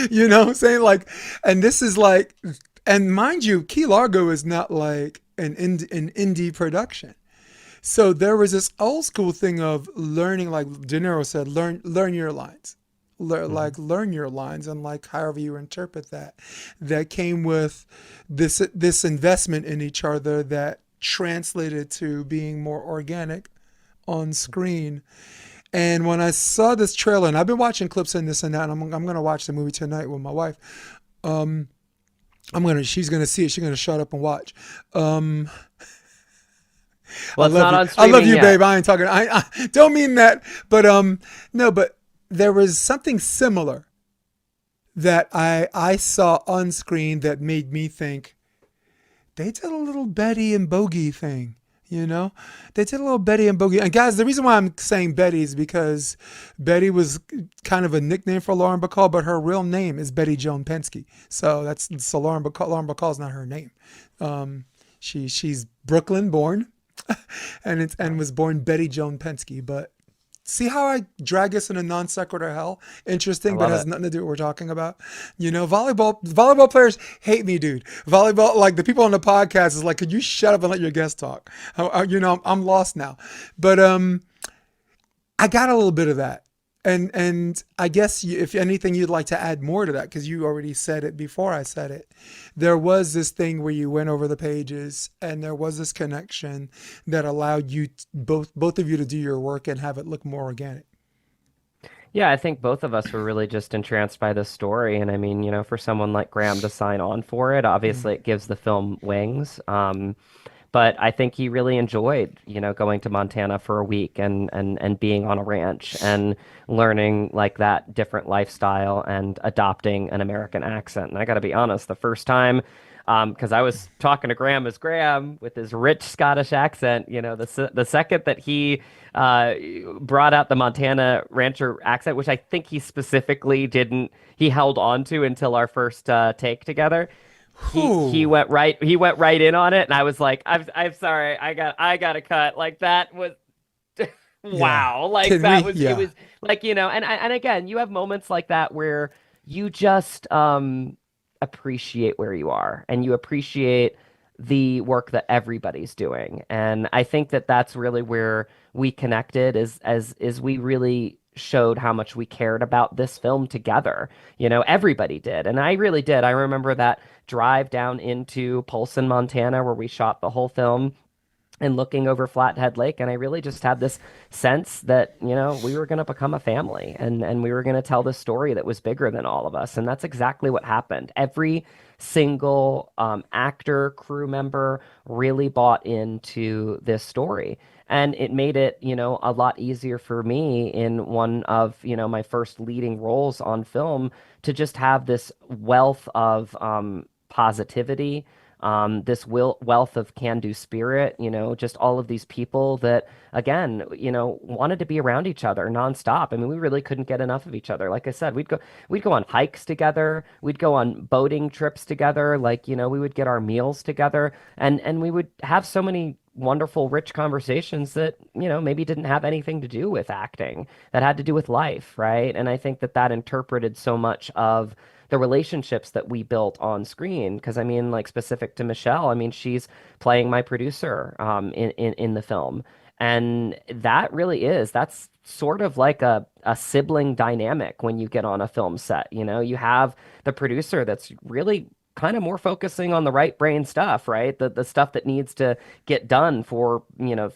You know what I'm saying? Like, and this is like, And mind you, Key Largo is not like an indie production. So there was this old school thing of learning, like De Niro said, learn your lines. Learn your lines, and like however you interpret that. That came with this investment in each other that translated to being more organic on screen. And when I saw this trailer, and I've been watching clips in this and that, and I'm gonna watch the movie tonight with my wife. She's gonna see it. She's gonna shut up and watch. Well, it's not on I streaming love you, yet. babe. I ain't talking. I don't mean that, but no. But there was something similar that I saw on screen that made me think they did a little Betty and Bogey thing. You know, they did a little Betty and Bogey. And guys, the reason why I'm saying Betty is because Betty was kind of a nickname for Lauren Bacall, but her real name is Betty Joan Penske. So Lauren Bacall is not her name. She's Brooklyn born, and was born Betty Joan Penske. But see how I drag us in a non sequitur hell? Interesting, but has nothing to do with what we're talking about. You know, volleyball players hate me, dude. Volleyball, like the people on the podcast is like, could you shut up and let your guest talk? I'm lost now. But I got a little bit of that. And I guess if anything, you'd like to add more to that, because you already said it before I said it. There was this thing where you went over the pages, and there was this connection that allowed you both of you to do your work and have it look more organic. Yeah, I think both of us were really just entranced by this story. And I mean, for someone like Graham to sign on for it, obviously it gives the film wings. But I think he really enjoyed, going to Montana for a week and being on a ranch and learning like that different lifestyle and adopting an American accent. And I got to be honest, the first time, because I was talking to Graham as Graham with his rich Scottish accent, the second that he brought out the Montana rancher accent, which I think he specifically he held on to until our first take together. He went right in on it, and I was like, I'm sorry, I got to cut. Like that was wow. Yeah. Like Can that we- was yeah. it was like, and again, you have moments like that where you just appreciate where you are, and you appreciate the work that everybody's doing. And I think that that's really where we connected, is we really showed how much we cared about this film together. Everybody did. And I really did. I remember that drive down into Polson, Montana, where we shot the whole film, and looking over Flathead Lake. And I really just had this sense that, we were going to become a family, and we were going to tell this story that was bigger than all of us. And that's exactly what happened. Every single actor, crew member really bought into this story. And it made it, a lot easier for me in one of, my first leading roles on film to just have this wealth of positivity, this wealth of can-do spirit, just all of these people that, again, wanted to be around each other nonstop. I mean, we really couldn't get enough of each other. Like I said, we'd go on hikes together, we'd go on boating trips together, like, we would get our meals together, and we would have so many wonderful, rich conversations that, maybe didn't have anything to do with acting, that had to do with life, right? And I think that interpreted so much of the relationships that we built on screen. Because I mean, like, specific to Michelle, I mean, she's playing my producer in the film. And that's sort of like a sibling dynamic when you get on a film set. You have the producer that's really kind of more focusing on the right brain stuff, right? The stuff that needs to get done for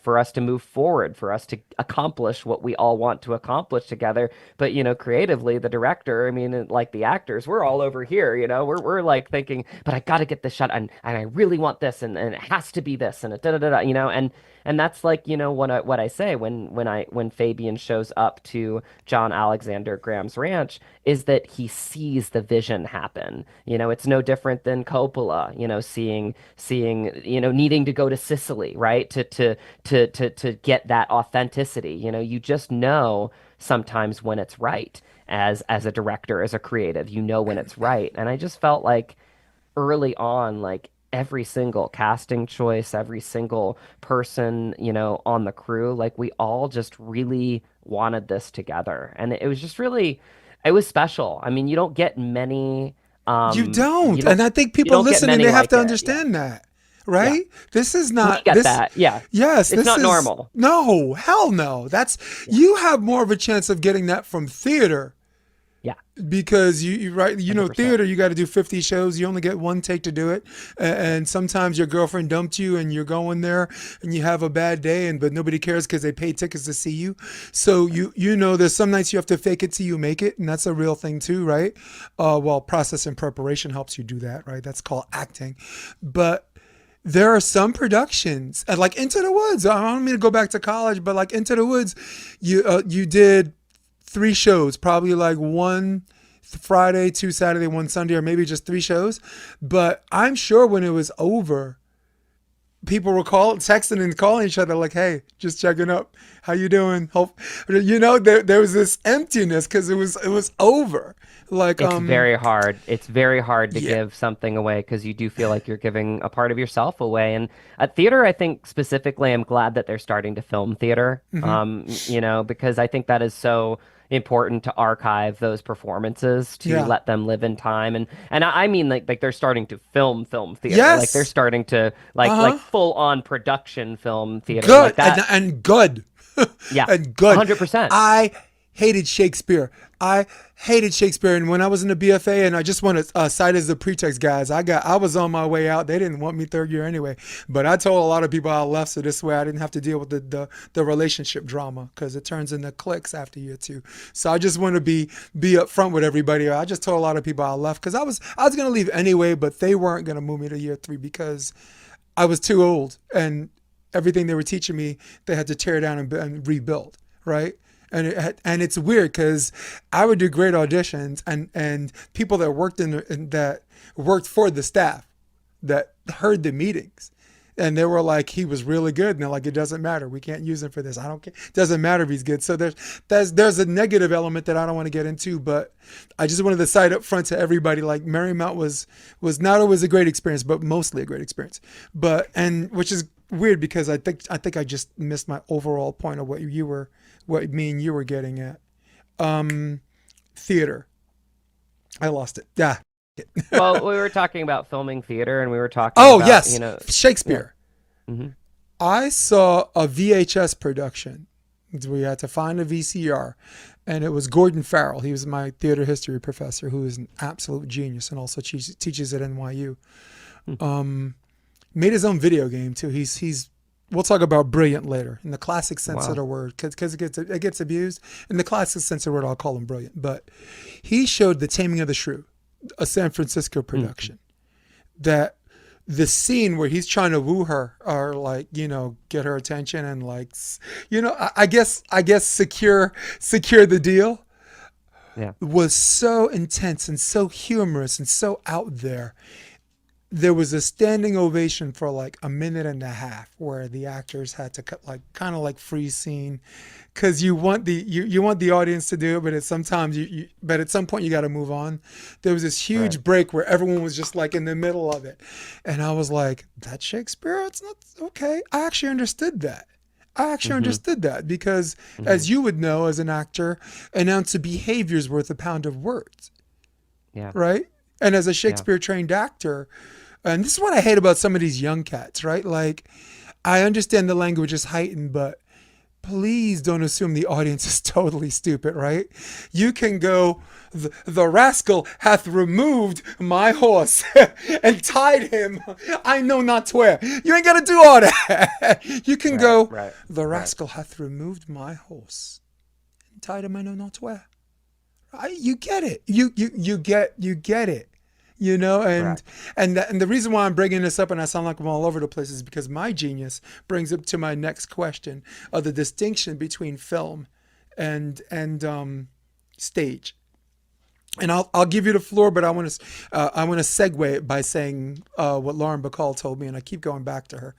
us to move forward, for us to accomplish what we all want to accomplish together. But, creatively, the director, I mean, like the actors, we're all over here, we're like thinking, but I got to get this shot, and I really want this, and it has to be this, and da da da, and that's like, what I say when Fabian shows up to John Alexander Graham's ranch, is that he sees the vision happen. It's no different than Coppola, seeing, needing to go to Sicily, right? To get that authenticity. You just know sometimes when it's right as a director, as a creative, when it's right. And I just felt like early on, like, every single casting choice, every single person, on the crew, like, we all just really wanted this together. And it was just really, it was special. I mean, you don't get many You don't. You And I think you people don't get listening, many they have like to it. Yeah. understand that, right? This is We not get this. that. Yeah. Yes, It's this not is normal. no, hell no. That's you have more of a chance of getting that from theater Yeah. because you right, 100%. theater, you got to do 50 shows. You only get one take to do it. And sometimes your girlfriend dumped you and you're going there and you have a bad day but nobody cares because they paid tickets to see you. So there's some nights you have to fake it till you make it. And that's a real thing too, right? Well, process and preparation helps you do that, right? That's called acting. But there are some productions, like Into the Woods. I don't mean to go back to college, but like Into the Woods, you did 3 shows, probably like 1 Friday, 2 Saturday, 1 Sunday, or maybe just 3 shows. But I'm sure when it was over, people were texting and calling each other like, "Hey, just checking up. How you doing?" Hope there was this emptiness because it was over. Like It's very hard. It's very hard to Yeah. give something away because you do feel like you're giving a part of yourself away. And at theater, I think specifically, I'm glad that they're starting to film theater. Because I think that is so important to archive those performances to Yeah. let them live in time. And I mean like they're starting to film theater. Yes. Like they're starting to like full on production film theater good like that. and good. Yeah. And good. 100%. I hated Shakespeare. And when I was in the BFA, and I just want to cite as the pretext, guys, I was on my way out. They didn't want me third year anyway, but I told a lot of people I left, so this way I didn't have to deal with the relationship drama because it turns into cliques after year 2. So I just want to be upfront with everybody. I just told a lot of people I left because I was gonna leave anyway, but they weren't gonna move me to year 3 because I was too old and everything they were teaching me they had to tear down and rebuild, right? And it's weird because I would do great auditions and people that worked that worked for the staff that heard the meetings and they were like, he was really good. And they're like, it doesn't matter. We can't use him for this. I don't care. It doesn't matter if he's good. So there's a negative element that I don't want to get into, but I just wanted to cite up front to everybody, like Marymount was not always a great experience, but mostly a great experience. Which is weird because I think I just missed my overall point of what me and you were getting at. Theater. I lost it. Yeah. Well, we were talking about filming theater, and we were talking Oh, about, yes. Shakespeare. Yeah. Mm-hmm. I saw a VHS production. We had to find a VCR, and it was Gordon Farrell. He was my theater history professor, who is an absolute genius and also teaches at NYU. Made his own video game too. We'll talk about brilliant later in the classic sense of the word, because it gets abused. In the classic sense of the word, I'll call him brilliant. But he showed The Taming of the Shrew, a San Francisco production, that the scene where he's trying to woo her or get her attention and I guess secure the deal. Yeah. Was so intense and so humorous and so out there. There was a standing ovation for like a minute and a half where the actors had to cut kind of like freeze scene, because you want the audience to do it, but at some point you got to move on. There was this huge break where everyone was just like in the middle of it, and I was like, "That's Shakespeare? It's not okay." I actually understood that. Understood that because, as you would know, as an actor, an ounce of behavior is worth a pound of words. Yeah. Right. And as a Shakespeare trained actor, and this is what I hate about some of these young cats, right? Like, I understand the language is heightened, but please don't assume the audience is totally stupid, right? You can go, the rascal hath removed my horse and tied him, I know not where. You ain't got to do all that. You can the rascal hath removed my horse and tied him, I know not where. You get it. You get it. And the reason why I'm bringing this up and I sound like I'm all over the place is because my genius brings up to my next question of the distinction between film and stage. And I'll give you the floor, but I want to segue it by saying what Lauren Bacall told me, and I keep going back to her,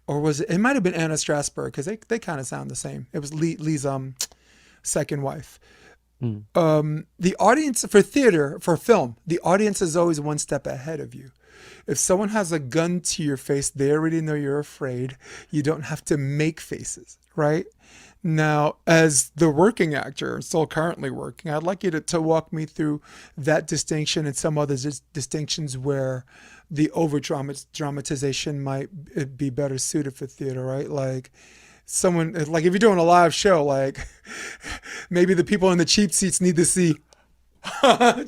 or was it might have been Anna Strasberg, because they kind of sound the same. It was Lee's second wife. The audience for theater, for film, the audience is always one step ahead of you. If someone has a gun to your face, they already know you're afraid. You don't have to make faces, right? Now, as the working actor, still currently working, I'd like you to walk me through that distinction and some other distinctions where the over dramatization might be better suited for theater, right? Like someone, like if you're doing a live show, like maybe the people in the cheap seats need to see, all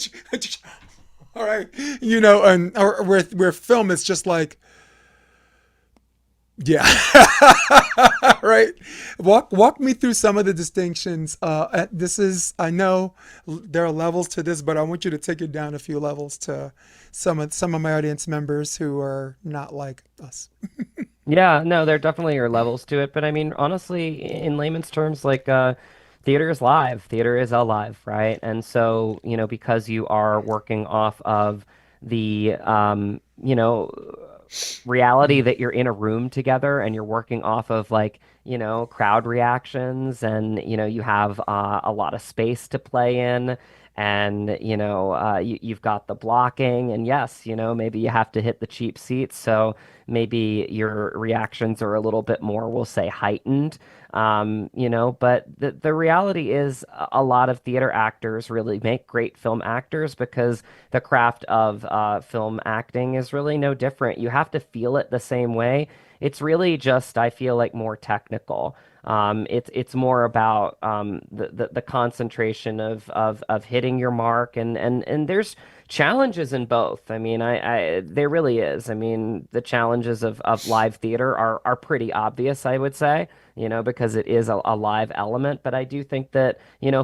right, and or where film is just like, yeah. Right. Walk me through some of the distinctions. I know there are levels to this, but I want you to take it down a few levels to some of my audience members who are not like us. Yeah, no, there definitely are levels to it, but I mean, honestly, in layman's terms, like theater is live, theater is alive, right? And so, because you are working off of the reality that you're in a room together and you're working off of like, crowd reactions and, you have a lot of space to play in and, you've got the blocking and yes, maybe you have to hit the cheap seats. So maybe your reactions are a little bit more, we'll say, heightened. But the reality is a lot of theater actors really make great film actors because the craft of film acting is really no different. You have to feel it the same way. It's really just, I feel like, more technical. It's more about the concentration of hitting your mark and there's challenges in both. I mean, I there really is. I mean, the challenges of live theater are pretty obvious, I would say, because it is a live element. But I do think that,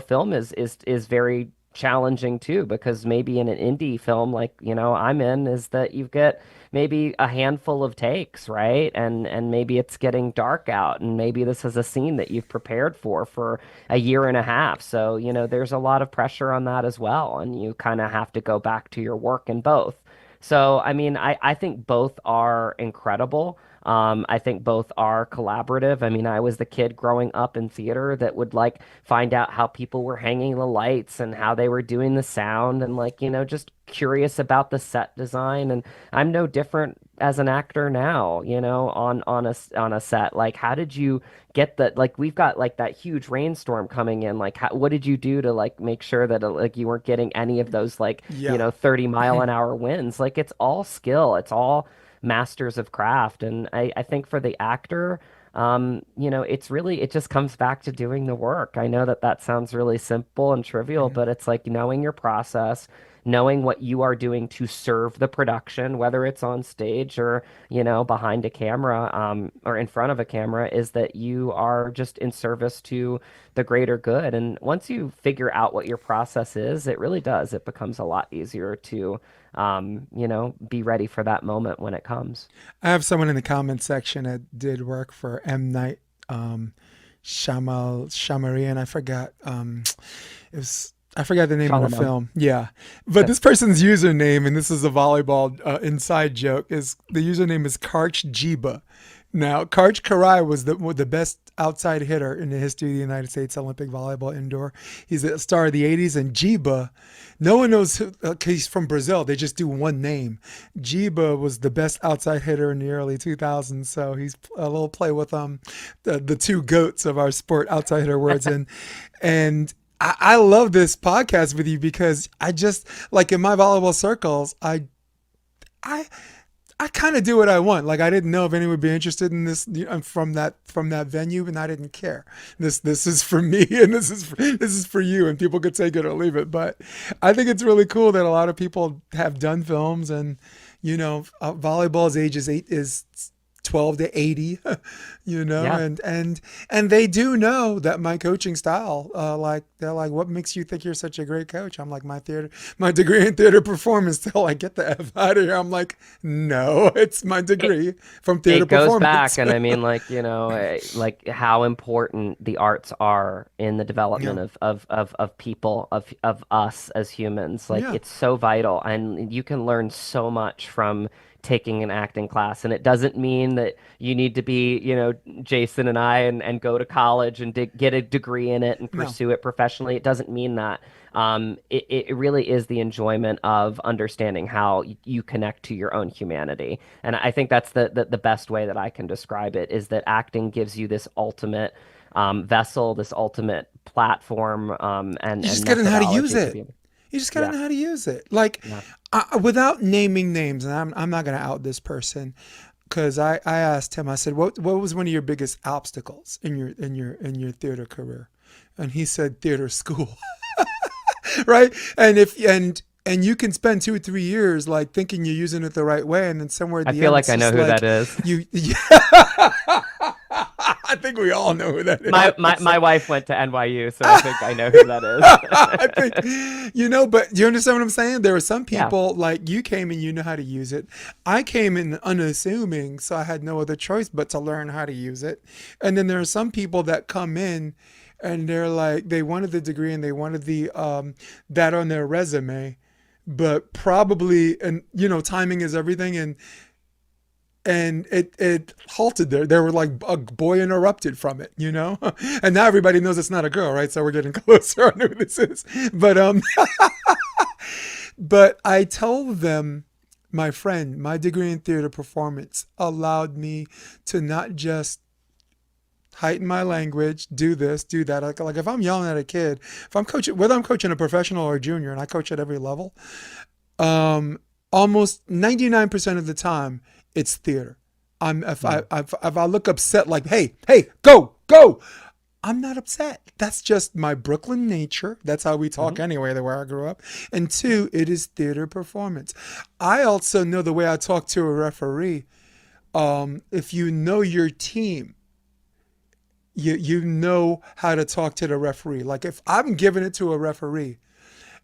film is very challenging too, because maybe in an indie film like, I'm in, is that you get maybe a handful of takes, right? And maybe it's getting dark out, and maybe this is a scene that you've prepared for a year and a half. So, there's a lot of pressure on that as well, and you kind of have to go back to your work in both. So, I mean, I think both are incredible. I think both are collaborative. I mean, I was the kid growing up in theater that would like find out how people were hanging the lights and how they were doing the sound and like, just curious about the set design. And I'm no different as an actor now, on a set. Like, how did you get that? Like, we've got like that huge rainstorm coming in. Like, what did you do to like make sure that like you weren't getting any of those like, Yeah. 30-mile-an-hour winds? Like, it's all skill. It's all masters of craft. And I think for the actor, it's really, it just comes back to doing the work. I know that that sounds really simple and trivial, but it's like knowing your process, knowing what you are doing to serve the production, whether it's on stage or, behind a camera, or in front of a camera, is that you are just in service to the greater good. And once you figure out what your process is, it really does. It becomes a lot easier to, be ready for that moment when it comes. I have someone in the comment section that did work for M. Night Shyamalan. I forgot the name of the Shyamalan. film. Yeah. But this person's username, and this is a volleyball inside joke, is the username is Karch Jiba. Now, Karch Karai was the best outside hitter in the history of the United States Olympic volleyball indoor. He's a star of the 80s, and Jiba, no one knows who, he's from Brazil. They just do one name. Jiba was the best outside hitter in the early 2000s, so he's a little play with the two goats of our sport, outside hitter words. And I love this podcast with you because I just, like in my volleyball circles, I kind of do what I want. Like, I didn't know if anyone would be interested in this from that venue, and I didn't care. This is for me, and this is for you, and people could take it or leave it. But I think it's really cool that a lot of people have done films, and volleyball's age is 12 to 80, Yeah. and they do know that my coaching style, like they're like, what makes you think you're such a great coach? I'm like, my degree in theater performance. They're like, get the F out of here. I'm like, no, it's my degree from theater It goes performance. back, and I mean, like, like how important the arts are in the development Yeah. of people, of us as humans. Like, Yeah. it's so vital, and you can learn so much from taking an acting class. And it doesn't mean that you need to be, Jason and I, and go to college and get a degree in it and No. pursue it professionally. It doesn't mean that. It really is the enjoyment of understanding how you connect to your own humanity. And I think that's the best way that I can describe it, is that acting gives you this ultimate vessel, this ultimate platform, and You just gotta know how to use methodology it. You just gotta Yeah. know how to use it. Like, without naming names, and I'm not gonna out this person, because I asked him. I said, what was one of your biggest obstacles in your theater career? And he said, theater school. Right? And you can spend 2 or 3 years like thinking you're using it the right way, and then somewhere at I the feel end, like it's I know just who like that is. I think we all know who that is. My wife went to NYU, so I think I know who that is. I think, but do you understand what I'm saying? There are some Yeah. people like you came and you know how to use it. I came in unassuming, so I had no other choice but to learn how to use it. And then there are some people that come in and they're like, they wanted the degree and they wanted the that on their resume, but probably, and timing is everything, and it halted there. They were like a boy interrupted from it, and now everybody knows it's not a girl, right? So we're getting closer on who this is. But but I told them, my friend, my degree in theater performance allowed me to not just heighten my language, do this, do that. Like if I'm yelling at a kid, if I'm coaching, whether I'm coaching a professional or a junior, and I coach at every level, almost 99% of the time, it's theater. If I look upset, like, hey, go, I'm not upset. That's just my Brooklyn nature. That's how we talk anyway, the way I grew up. And 2, it is theater performance. I also know the way I talk to a referee. If you know your team, you know how to talk to the referee. Like if I'm giving it to a referee,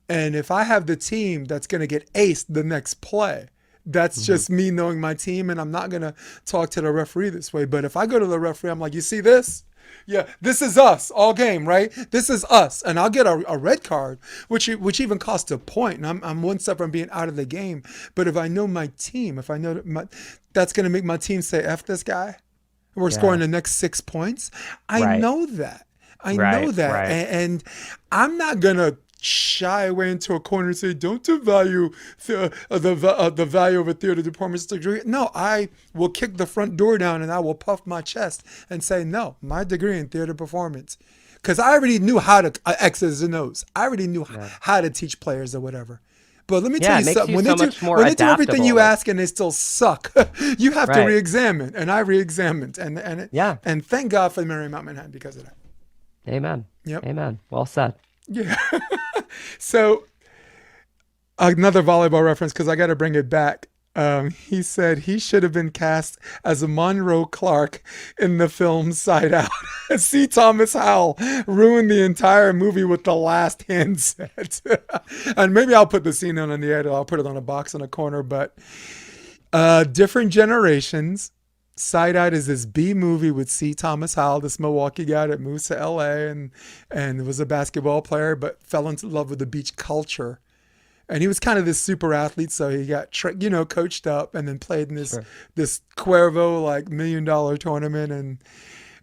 and if I have the team that's going to get aced the next play, that's just me knowing my team, and I'm not going to talk to the referee this way. But if I go to the referee, I'm like, you see this? Yeah, this is us all game, right? This is us. And I'll get a red card, which even costs a point. And I'm one step from being out of the game. But if I know my team, if I know that's going to make my team say, F this guy, we're scoring the next 6 points. I know that. I know that. Right. And I'm not going to shy away into a corner and say, don't devalue the value of a theater performance degree. No, I will kick the front door down and I will puff my chest and say, no, my degree in theater performance. Because I already knew how to X's and O's. I already knew how to teach players or whatever. But let me tell you something. When they do everything you ask and they still suck, you have to re-examine. And I re-examined. And thank God for Marymount Manhattan because of that. Amen. Yep. Amen. Well said. Yeah. So another volleyball reference, because I got to bring it back. He said he should have been cast as a Monroe Clark in the film Side Out. C. Thomas Howell ruined the entire movie with the last handset. And maybe I'll put the scene on the edit. I'll put it on a box in a corner. But different generations. Side Out is this B movie with C. Thomas Howell, this Milwaukee guy that moves to LA and was a basketball player, but fell into love with the beach culture. And he was kind of this super athlete, so he got coached up and then played in this Cuervo like $1 million tournament,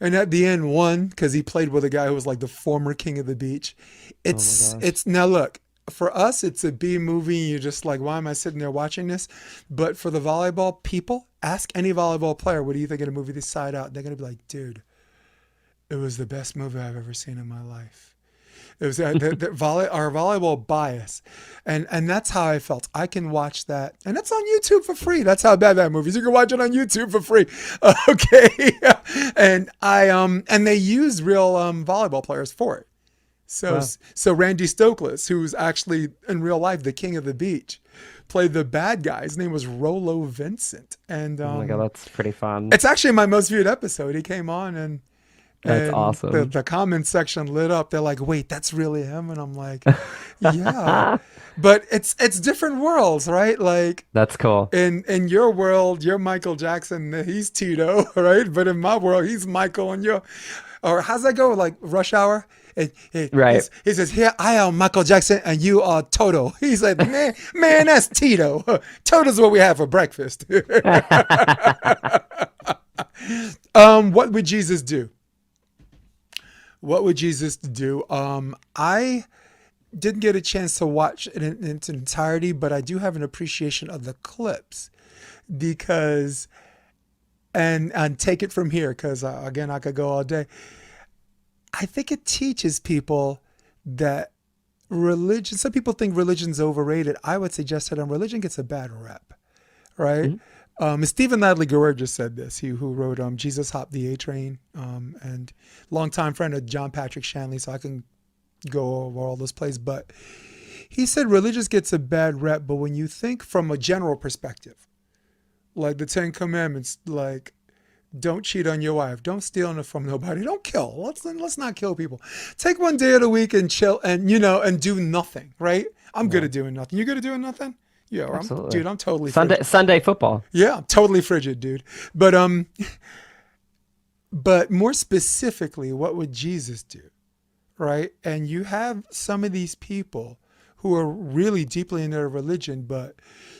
and at the end won because he played with a guy who was like the former king of the beach. It's now look. For us, it's a B movie. You're just like, why am I sitting there watching this? But for the volleyball people, ask any volleyball player, what do you think of the movie Side Out? They're going to be like, dude, it was the best movie I've ever seen in my life. It was our volleyball bias. And that's how I felt. I can watch that. And that's on YouTube for free. That's how bad that movie is. You can watch it on YouTube for free. Okay. And they use real volleyball players for it. So Randy Stokely, who's actually in real life the king of the beach, played the bad guy. His name was Rolo Vincent. And oh my God, that's pretty fun. It's actually my most viewed episode. He came on and that's awesome. The comment section lit up. They're like, wait, that's really him? And I'm like, yeah. But it's different worlds, right? Like that's cool. In your world, you're Michael Jackson, he's Tito, right? But in my world, he's Michael and or how's that go? Like Rush Hour? Right. He says, here, I am Michael Jackson and you are Toto. He's like, man, that's Tito. Toto's what we have for breakfast. What would Jesus do? What would Jesus do? I didn't get a chance to watch it in its entirety, but I do have an appreciation of the clips because, and take it from here, because again, I could go all day. I think it teaches people that religion, some people think religion's overrated. I would suggest that religion gets a bad rep, right? Stephen Ladley Guerrero just said this, he who wrote Jesus Hopped the A Train, and longtime friend of John Patrick Shanley, so I can go over all those plays. But he said religion gets a bad rep, but when you think from a general perspective, like the Ten Commandments, like don't cheat on your wife, don't steal from nobody, don't kill. Let's not kill people. Take one day of the week and chill, and and do nothing. Right? I'm good at doing nothing. You good at doing nothing? Yeah, Absolutely. I'm totally Sunday football. Yeah, I'm totally frigid, dude. But more specifically, what would Jesus do? Right? And you have some of these people who are really deeply in their religion, but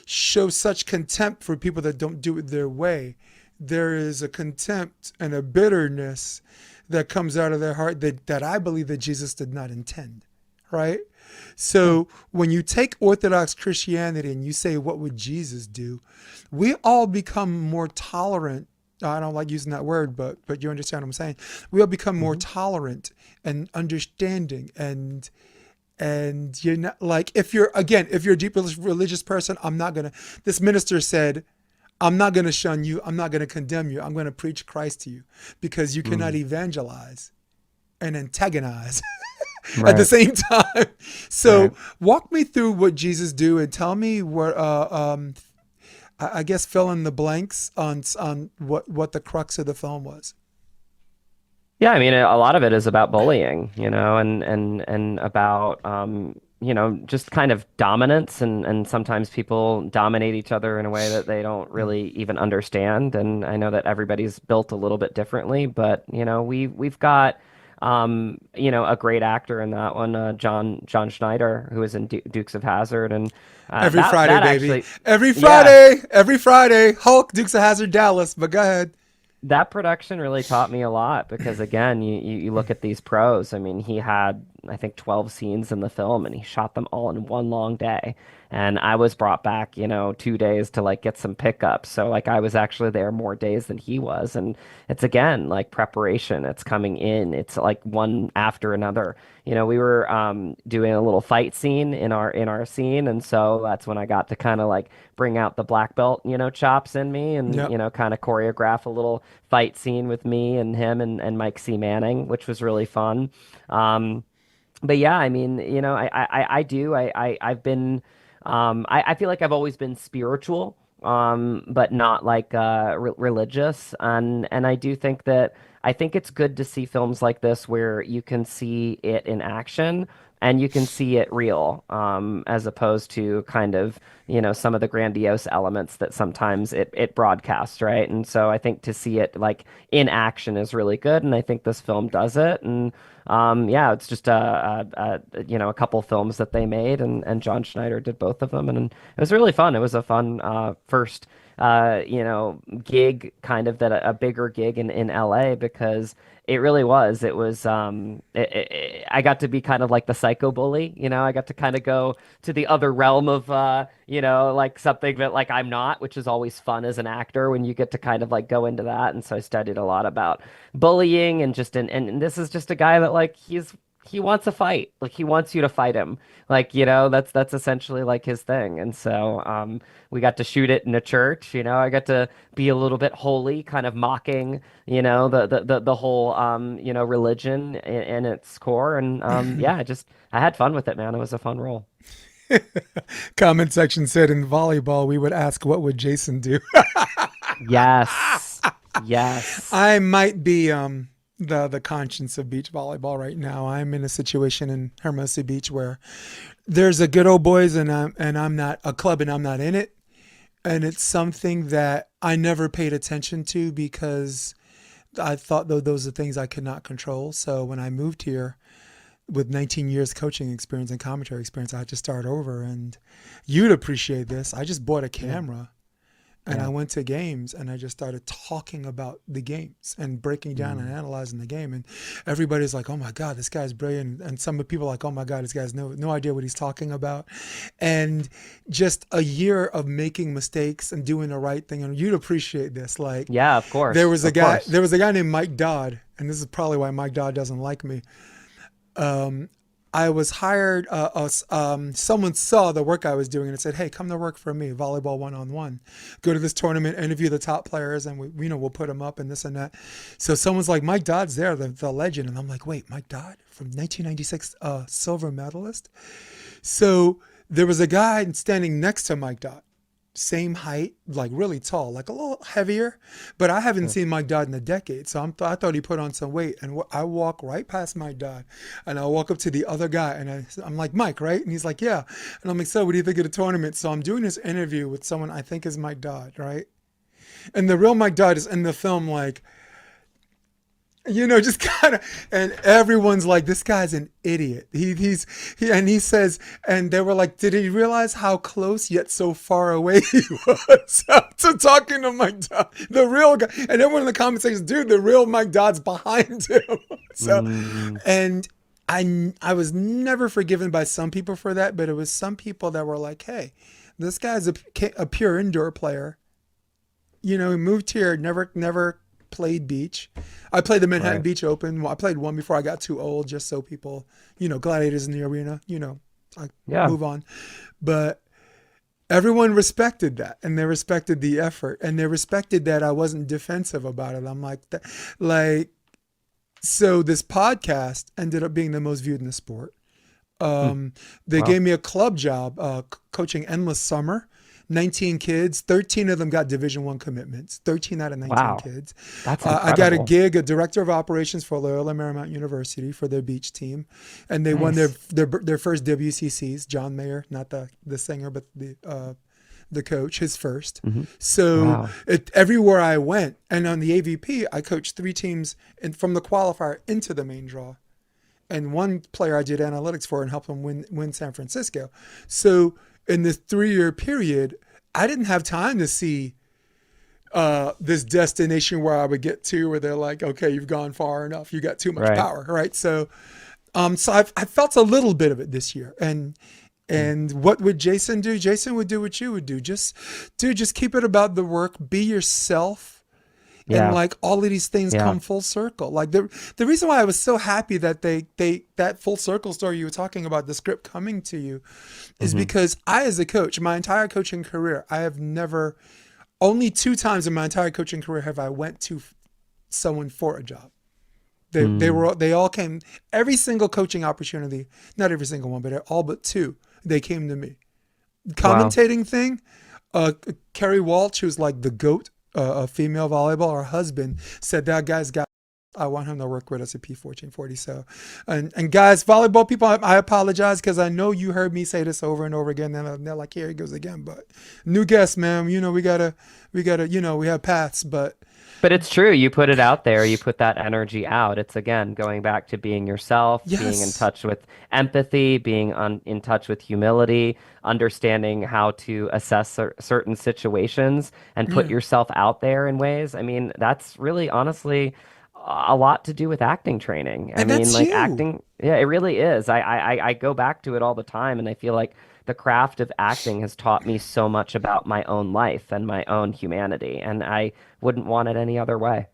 show such contempt for people that don't do it their way. There is a contempt and a bitterness that comes out of their heart that I believe that Jesus did not intend, right? So when you take Orthodox Christianity and you say, what would Jesus do? We all become more tolerant. I don't like using that word, but you understand what I'm saying. We all become more tolerant and understanding, and you're not like, if you're a deep religious person, this minister said, I'm not going to shun you. I'm not going to condemn you. I'm going to preach Christ to you, because you cannot evangelize and antagonize at the same time. So walk me through what Jesus do and tell me what, I guess, fill in the blanks on what the crux of the film was. Yeah, I mean, a lot of it is about bullying, and about just kind of dominance, and sometimes people dominate each other in a way that they don't really even understand. And I know that everybody's built a little bit differently, but we've got a great actor in that one, John Schneider, who is in Dukes of Hazzard, and every that Friday, baby, actually, every Friday, Hulk, Dukes of Hazzard, Dallas. But go ahead. That production really taught me a lot, because again, you look at these pros. I mean, he had, I think, 12 scenes in the film, and he shot them all in one long day. And I was brought back, 2 days to like get some pickups. So like I was actually there more days than he was. And it's again like preparation. It's coming in. It's like one after another. We were doing a little fight scene in our scene, and so that's when I got to kind of like bring out the black belt, chops in me, and kind of choreograph a little fight scene with me and him and Mike C. Manning, which was really fun. But yeah, I mean, I've been, I feel like I've always been spiritual, but not like religious, and I do think that I think it's good to see films like this where you can see it in action and you can see it real, as opposed to kind of some of the grandiose elements that sometimes it broadcasts, right? And so I think to see it like in action is really good, and I think this film does it. And it's just a couple films that they made, and John Schneider did both of them, and it was really fun. It was a fun first gig, kind of a bigger gig in LA, because it really was. It was I got to be kind of like the psycho bully, I got to kind of go to the other realm of like something that like I'm not, which is always fun as an actor when you get to kind of like go into that. And so I studied a lot about bullying, and and this is just a guy that like he wants a fight. Like he wants you to fight him. Like, that's essentially like his thing. And so we got to shoot it in a church, I got to be a little bit holy, kind of mocking, the whole religion in its core. And I had fun with it, man. It was a fun role. Comment section said, in volleyball we would ask, what would Jason do? Yes. Yes. I might be the conscience of beach volleyball right now. I'm in a situation in Hermosa Beach where there's a good old boys, and I'm not a club, and I'm not in it. And it's something that I never paid attention to, because I thought those are things I could not control. So when I moved here with 19 years coaching experience and commentary experience, I had to start over. And you'd appreciate this. I just bought a camera. And I went to games and I just started talking about the games and breaking down and analyzing the game. And everybody's like, oh my God, this guy's brilliant. And some people are like, oh my God, this guy's no idea what he's talking about. And just a year of making mistakes and doing the right thing. And you'd appreciate this. Like, Yeah, of course. there was a Of guy, course. there was a guy named Mike Dodd. And this is probably why Mike Dodd doesn't like me. I was hired, someone saw the work I was doing and said, hey, come to work for me, volleyball one-on-one. Go to this tournament, interview the top players, and we'll put them up and this and that. So someone's like, Mike Dodd's there, the legend. And I'm like, wait, Mike Dodd from 1996, silver medalist? So there was a guy standing next to Mike Dodd. Same height, like really tall, like a little heavier, but I haven't seen Mike Dodd in a decade. So I thought he put on some weight, and I walk right past Mike Dodd, and I walk up to the other guy, and I'm like, Mike, right? And he's like, yeah. And I'm like, so what do you think of the tournament? So I'm doing this interview with someone I think is Mike Dodd, right? And the real Mike Dodd is in the film, like, just kind of, and everyone's like, this guy's an idiot. He says, and they were like, did he realize how close yet so far away he was to talking to Mike Dodd, the real guy? And everyone in the comments says, dude, the real Mike Dodd's behind him. So, and I was never forgiven by some people for that, but it was some people that were like, hey, this guy's a pure indoor player. He moved here, never played beach. I played the Manhattan Beach Open. I played one before I got too old, just so people, gladiators in the arena, move on. But everyone respected that, and they respected the effort, and they respected that I wasn't defensive about it. I'm like, so this podcast ended up being the most viewed in the sport. They gave me a club job, coaching Endless Summer. 19 kids, 13 of them got Division I commitments, 13 out of 19 kids. That's I got a incredible. gig, a director of operations for Loyola Marymount University for their beach team. And they won their first WCCs, John Mayer, not the singer, but the coach, his first. So everywhere I went, and on the AVP, I coached 3 teams from the qualifier into the main draw. And one player I did analytics for and helped him win San Francisco. So in this 3-year period, I didn't have time to see this destination where I would get to where they're like, okay, you've gone far enough. You got too much power, right? So I felt a little bit of it this year. And what would Jason do? Jason would do what you would do. Just keep it about the work. Be yourself. And like all of these things come full circle. Like the reason why I was so happy that that full circle story you were talking about, the script coming to you, is because I, as a coach, my entire coaching career, only 2 times in my entire coaching career have I went to someone for a job. They all came, every single coaching opportunity, not every single one, but all but 2, they came to me. Commentating thing, Kerry Walsh, who's like the GOAT, a female volleyball, her husband said that guy's got, I want him to work with us at P1440. So, and guys, volleyball people, I apologize because I know you heard me say this over and over again. And they're like, here he goes again. But new guest, man, we gotta, we have paths, but it's true. You put it out there. You put that energy out. It's, again, going back to being yourself, being in touch with empathy, being in touch with humility, understanding how to assess certain situations and put yourself out there in ways. I mean, that's really, honestly, a lot to do with acting training. I mean, like, acting, it really is. I go back to it all the time, and I feel like the craft of acting has taught me so much about my own life and my own humanity, and I wouldn't want it any other way.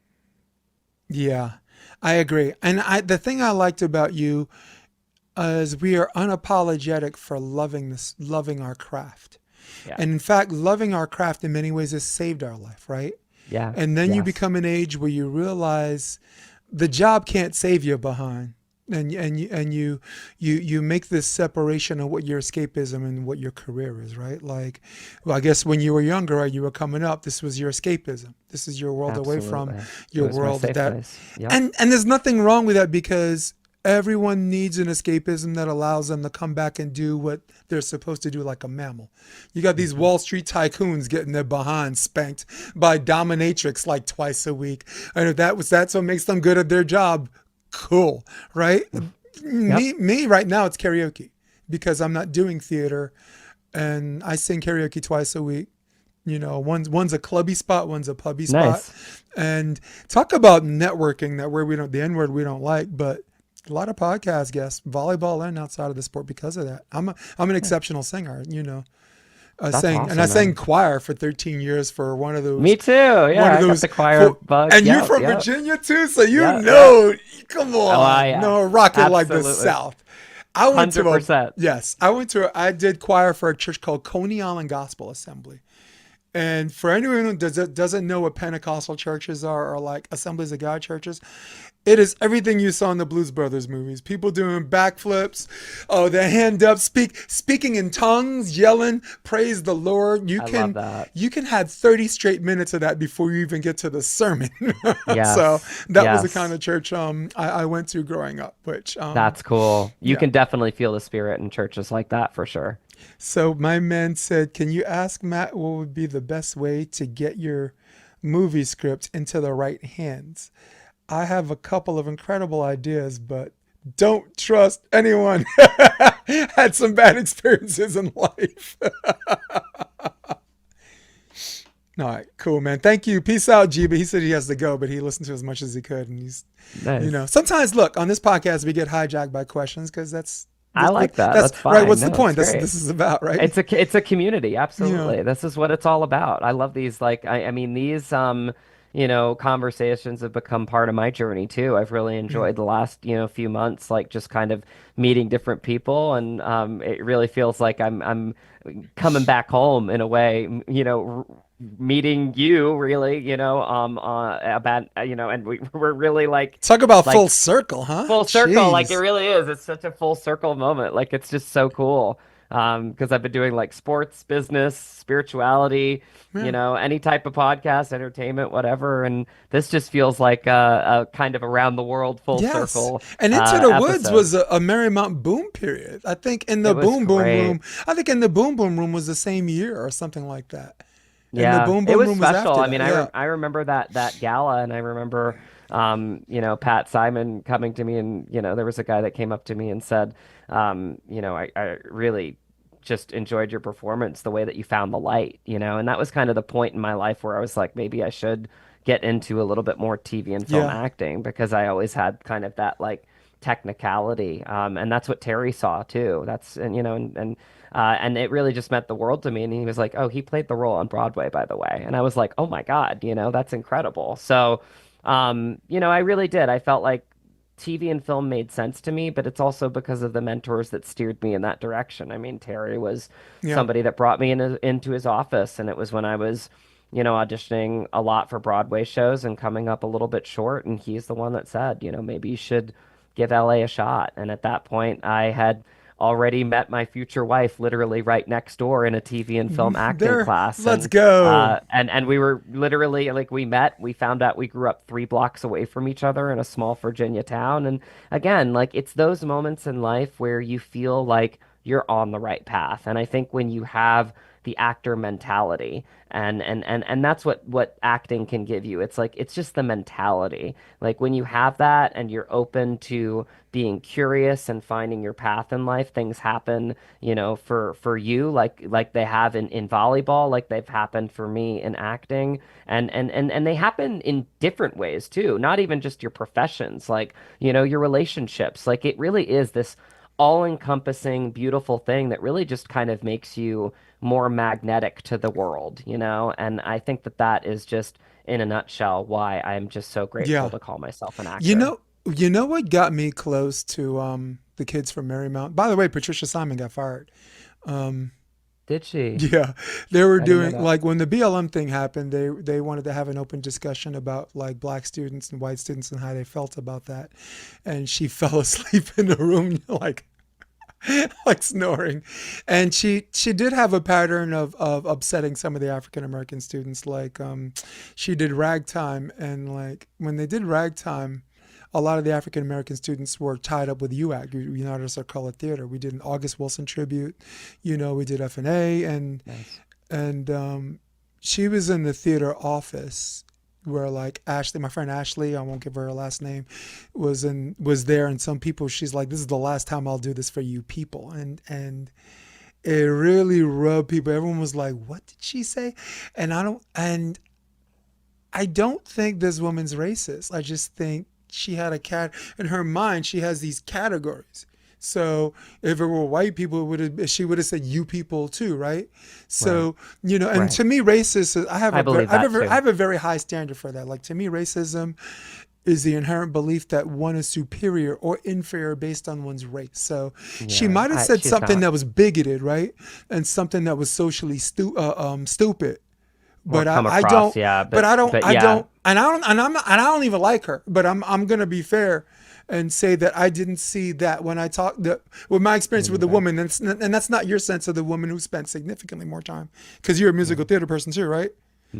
Yeah, I agree. And the thing I liked about you is we are unapologetic for loving our craft. Yeah. And in fact, loving our craft in many ways has saved our life, right? Yeah. And then you become an age where you realize the job can't save you behind. And you make this separation of what your escapism and what your career is, right? Like, well, I guess when you were younger, right, you were coming up, this was your escapism. This is your world away from your world. Yep. And there's nothing wrong with that, because everyone needs an escapism that allows them to come back and do what they're supposed to do, like a mammal. You got these Wall Street tycoons getting their behinds spanked by dominatrix like twice a week. And if that's what makes them good at their job, cool, right? Me right now, it's karaoke, because I'm not doing theater, and I sing karaoke twice a week, One's a clubby spot, one's a pubby Nice. spot. And talk about networking, that word the N word we don't like, but a lot of podcast guests, volleyball and outside of the sport, because of that. I'm an exceptional singer, I That's sang, awesome, and I sang man. choir for 13 years for one of those. Me too. Yeah, One of I got those the choir bug. And you're Yep, from yep. Virginia too, so Yep. come on, yeah. no, rock it like the Absolutely. South. I went to 100%. I did choir for a church called Coney Island Gospel Assembly. And for anyone who doesn't know what Pentecostal churches are, or like Assemblies of God churches, it is everything you saw in the Blues Brothers movies. People doing backflips, their hand up, speaking in tongues, yelling, praise the Lord. I love that. You can have 30 straight minutes of that before you even get to the sermon. Yes. So that was the Yes. kind of church I went to growing up. Which That's cool. You yeah. can definitely feel the spirit in churches like that for sure. So my man said, can you ask Matt what would be the best way to get your movie script into the right hands? I have a couple of incredible ideas, but don't trust anyone. Had some bad experiences in life. All right, cool, man. Thank you. Peace out, G. But he said he has to go, but he listened to as much as he could. And he's, Nice. sometimes look, on this podcast, we get hijacked by questions because I like that. That's That's fine. right. What's the No, point? it's This great. this is about, right? It's a community, absolutely. Yeah. This is what it's all about. I love these I mean these conversations have become part of my journey too. I've really enjoyed the last, few months, like just kind of meeting different people, and it really feels like I'm coming back home in a way, meeting you really, about, and we're really like Talk about like full circle, huh? full circle. Like it Jeez. really is. It's such a full circle moment. Like it's just so cool. Because I've been doing like sports, business, spirituality, any type of podcast, entertainment, whatever. And this just feels like a kind of around the world full Yes. circle And Into the Woods episode. was a Marymount boom period. I think in the It was Boom Boom great. Room. I think in the Boom Boom Room was the same year or something like that. And the Yeah, Boom it Boom was Room was special. after I mean, that. Yeah. I remember that gala, and I remember, Pat Simon coming to me, and there was a guy that came up to me and said, I really just enjoyed your performance, the way that you found the light, and that was kind of the point in my life where I was like, maybe I should get into a little bit more TV and film Yeah. acting, because I always had kind of that like technicality, and that's what Terry saw too. And it really just meant the world to me. And he was like, "Oh, he played the role on Broadway, by the way." And I was like, "Oh my God, that's incredible." So, I really did. I felt like TV and film made sense to me, but it's also because of the mentors that steered me in that direction. I mean, Terry was Yeah. somebody that brought me into his office, and it was when I was, auditioning a lot for Broadway shows and coming up a little bit short. And he's the one that said, maybe you should give LA a shot. And at that point, I had already met my future wife literally right next door in a TV and film acting There. class. Let's And, go. and we were literally like, we met, we found out we grew up 3 blocks away from each other in a small Virginia town. And again, like it's those moments in life where you feel like you're on the right path. And I think when you have the actor mentality, and that's what acting can give you. It's like it's just the mentality. Like when you have that and you're open to being curious and finding your path in life, things happen, for you like they have in volleyball, like they've happened for me in acting. And they happen in different ways too, not even just your professions, like, your relationships. Like it really is this all-encompassing, beautiful thing that really just kind of makes you more magnetic to the world, And I think that is just, in a nutshell, why I'm just so grateful Yeah. to call myself an actor. You know what got me close to the kids from Marymount? By the way, Patricia Simon got fired. Did she? Yeah, they were I didn't know doing that. like when the BLM thing happened, they wanted to have an open discussion about like black students and white students and how they felt about that. And she fell asleep in the room like snoring. And she did have a pattern of upsetting some of the African American students. Like she did ragtime, and like when they did ragtime, a lot of the African American students were tied up with UAC, United Artists of Color Theater. We did an August Wilson tribute, we did FNA, and Nice. and she was in the theater office where like Ashley, my friend Ashley, I won't give her last name, was there, and some people, she's like, this is the last time I'll do this for you people, and it really rubbed people. Everyone was like, "What did she say?" And I don't think this woman's racist. I just think she had in her mind. She has these categories. So if it were white people, she would have said "you people" too, right? So and Right. to me, racism. I believe that too. have a very high standard for that. Like to me, racism is the inherent belief that one is superior or inferior based on one's race. So she might have said she's something not. that was bigoted, right, and something that was socially stupid. But come I across, don't. yeah, But I don't. but I yeah. don't. And I don't even like her. But I'm gonna be fair and say that I didn't see that when I talked with my experience with the woman, and that's not your sense of the woman who spent significantly more time, because you're a musical theater person too, right?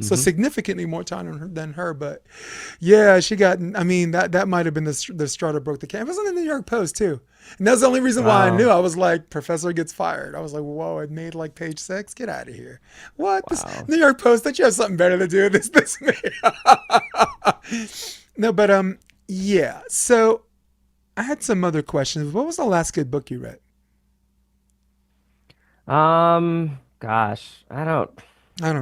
So significantly more time than her, but yeah, she got. I mean, that might have been the straw that broke the can. It was in the New York Post too, and that's the only reason why I knew. I was like, Professor gets fired. I was like, whoa, it made like page 6. Get out of here. What? This New York Post? Don't you have something better to do? This me. No, but yeah. So I had some other questions. What was the last good book you read? Gosh, I don't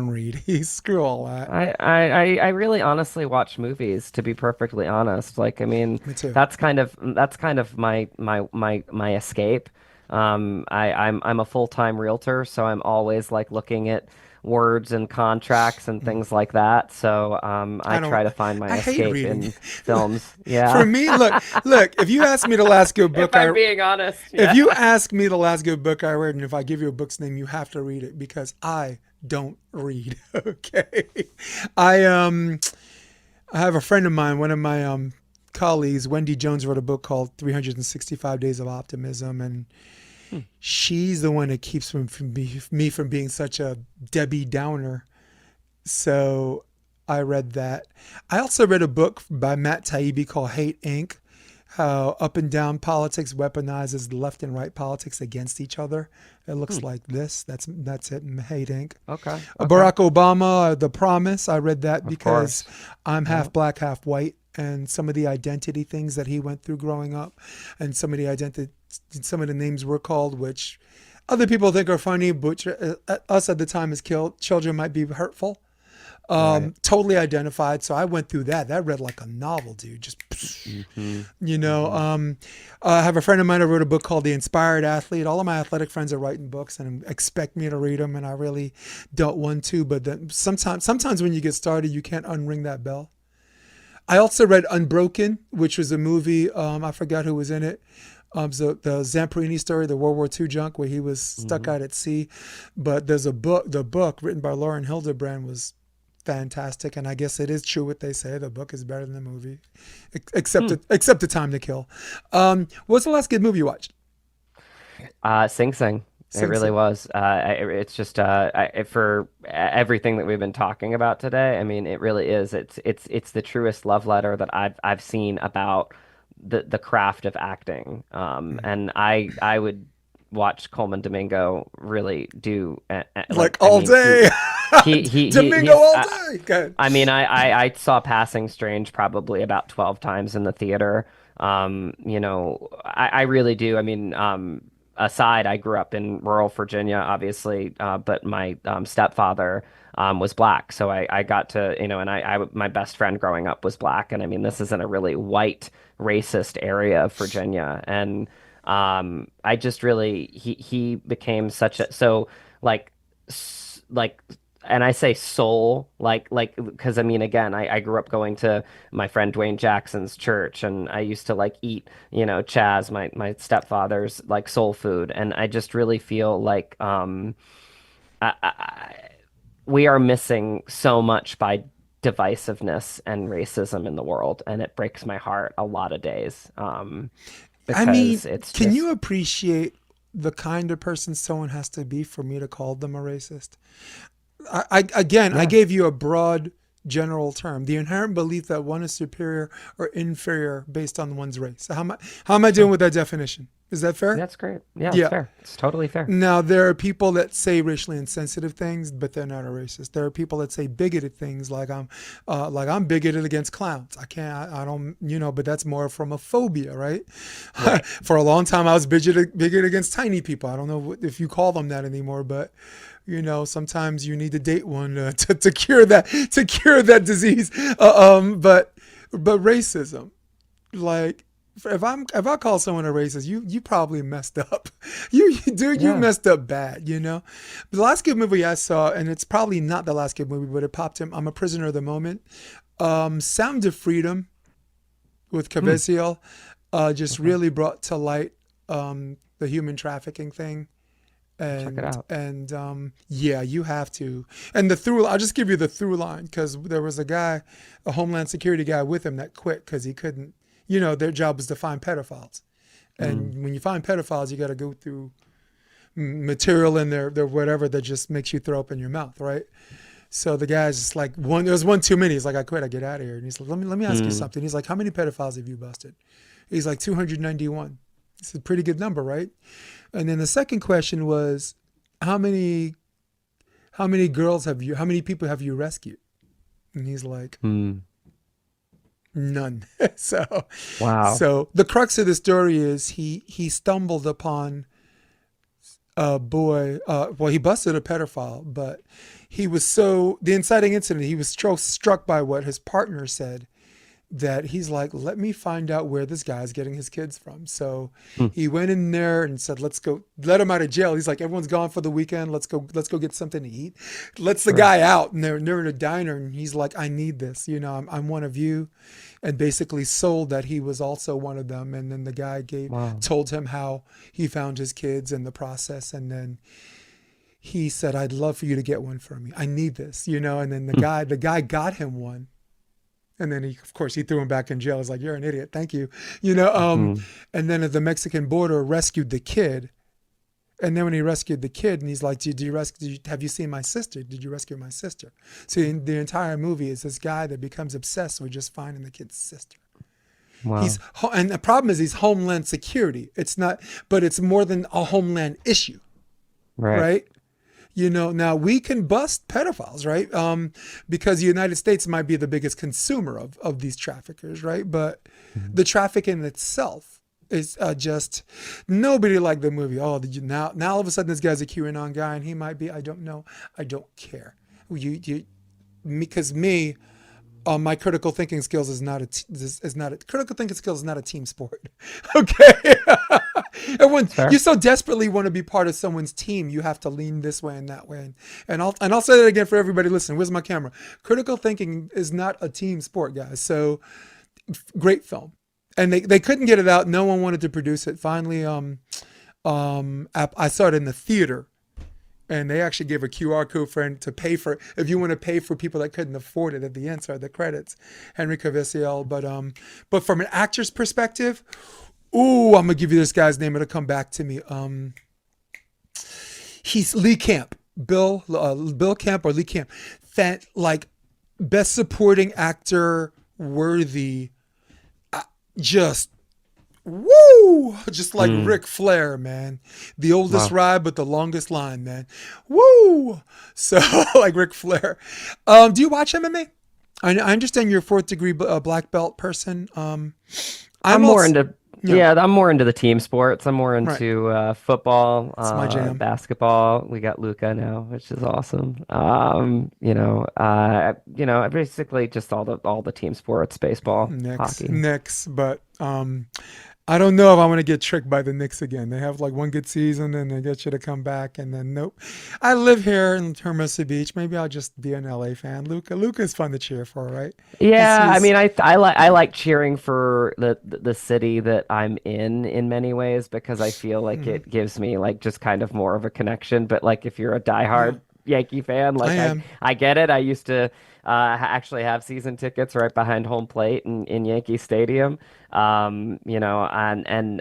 read. Screw all that. I really honestly watch movies, to be perfectly honest. Like, I mean, Me too. that's kind of my escape. I'm a full-time realtor, so I'm always like looking at words and contracts and things like that. So I don't- try to find my I hate escape reading. in films. Yeah. For me, look. If you ask me the last good book If I'm being honest. if you ask me the last good book I read, and if I give you a book's name, you have to read it because I don't read. Okay. I have a friend of mine, one of my colleagues, Wendy Jones, wrote a book called 365 Days of Optimism, and she's the one that keeps me from being such a Debbie Downer. So I read that. I also read a book by Matt Taibbi called Hate Inc., how up and down politics weaponizes left and right politics against each other. It looks like this. That's it. Hate Inc. Okay. Barack Obama, The Promise. I read that because course. I'm half black, half white, and some of the identity things that he went through growing up, and some of the names we're called, which other people think are funny, but us at the time as children might be hurtful. Totally identified. So I went through that. That read like a novel, dude. Just, I have a friend of mine who wrote a book called The Inspired Athlete. All of my athletic friends are writing books and expect me to read them, and I really don't want to. But then sometimes when you get started, you can't unring that bell. I also read Unbroken, which was a movie. I forgot who was in it. So the Zamperini story, the World War II junk, where he was stuck out at sea. But there's a book. The book written by Lauren Hildebrand was fantastic, and I guess it is true what they say. The book is better than the movie, except the time to kill. What's the last good movie you watched? Sing Sing. Sing It really Sing. was. It's just for everything that we've been talking about today. I mean, it really is. It's the truest love letter that I've seen about the craft of acting. And I would watch Coleman Domingo really do Like all day. Domingo all day. Go ahead. I mean, I saw Passing Strange probably about 12 times in the theater. I really do. I mean, aside, I grew up in rural Virginia, obviously, but my stepfather was black. So I got to, and my best friend growing up was black. And I mean, this is in a really white, racist area of Virginia. And I just really, he became and I say soul, because I mean, again, I grew up going to my friend Dwayne Jackson's church, and I used to eat, Chaz, my stepfather's soul food. And I just really feel like, we are missing so much by divisiveness and racism in the world. And it breaks my heart a lot of days. I mean, Because it's can just, you appreciate the kind of person someone has to be for me to call them a racist? I gave you a broad general term, the inherent belief that one is superior or inferior based on one's race. So how am I doing with that definition? Is that fair? That's great. Yeah, it's Yeah. fair. It's totally fair. Now, there are people that say racially insensitive things, but they're not a racist. There are people that say bigoted things, like I'm bigoted against clowns. I can't, I don't, but that's more from a phobia, right? For a long time, I was bigoted against tiny people. I don't know if you call them that anymore, but sometimes you need to date one to cure that disease. But racism, like. If I call someone a racist, you probably messed up. You messed up bad, The last good movie I saw, and it's probably not the last good movie, but it popped in. I'm a prisoner of the moment. Sound of Freedom with Caviezel just really brought to light the human trafficking thing. And, Check it out. And yeah, you have to. And I'll just give you the through line, because there was a Homeland Security guy with him that quit because he couldn't. Their job was to find pedophiles. And when you find pedophiles, you got to go through material in their whatever that just makes you throw up in your mouth, right? So the guy's just like, there's one too many. He's like, I quit, I get out of here. And he's like, let me ask you something. He's like, how many pedophiles have you busted? He's like, 291. It's a pretty good number, right? And then the second question was, how many people have you rescued? And he's like, none. Wow. So the crux of the story is he stumbled upon a boy. He busted a pedophile, but the inciting incident, he was so struck by what his partner said that he's like, let me find out where this guy's getting his kids from. So he went in there and said, let's go, let him out of jail. He's like, everyone's gone for the weekend. Let's go get something to eat. Lets the guy out, and they're in a diner, and he's like, I need this. I'm one of you. And basically sold that he was also one of them. And then the guy told him how he found his kids in the process. And then he said, I'd love for you to get one for me. I need this, and then the guy got him one. And then he threw him back in jail. He's like, you're an idiot. Thank you. And then at the Mexican border, rescued the kid. And then when he rescued the kid, and he's like, have you seen my sister? Did you rescue my sister? So the entire movie is this guy that becomes obsessed with just finding the kid's sister. Wow. And the problem is he's Homeland Security. It's not, but it's more than a Homeland issue. Right? Now we can bust pedophiles, right? Because the United States might be the biggest consumer of these traffickers, right? But the trafficking itself is just, nobody liked the movie. Oh, did you now all of a sudden this guy's a QAnon guy, and he might be, I don't know. I don't care. My critical thinking skills is not a team sport. Okay. And when you so desperately want to be part of someone's team, you have to lean this way and that way. And I'll say that again for everybody listening. Where's my camera? Critical thinking is not a team sport, guys. So great film. And they couldn't get it out. No one wanted to produce it. Finally, I saw it in the theater. And they actually gave a QR code to pay for, if you want to pay for people that couldn't afford it at the end. Sorry, the credits, Henry Caviezel. But from an actor's perspective, I'm gonna give you this guy's name. It'll come back to me. He's Lee Camp, Bill Camp or Lee Camp. That best supporting actor worthy. Just like Ric Flair, man. The oldest ride, but the longest line, man. Woo! So like Ric Flair. Do you watch MMA? I understand you're a 4th degree black belt person. I'm more into the team sports. I'm more into football, my jam. basketball. We got Luca now, which is awesome. Basically just all the team sports, baseball, hockey. Knicks, but I don't know if I want to get tricked by the Knicks again. They have one good season, and they get you to come back, and then nope. I live here in Hermosa Beach. Maybe I'll just be an LA fan. Luca's fun to cheer for, right? Yeah, I like cheering for the city that I'm in many ways, because I feel like it gives me just kind of more of a connection. But if you're a diehard Yankee fan, I get it. I used to actually have season tickets right behind home plate in Yankee Stadium. And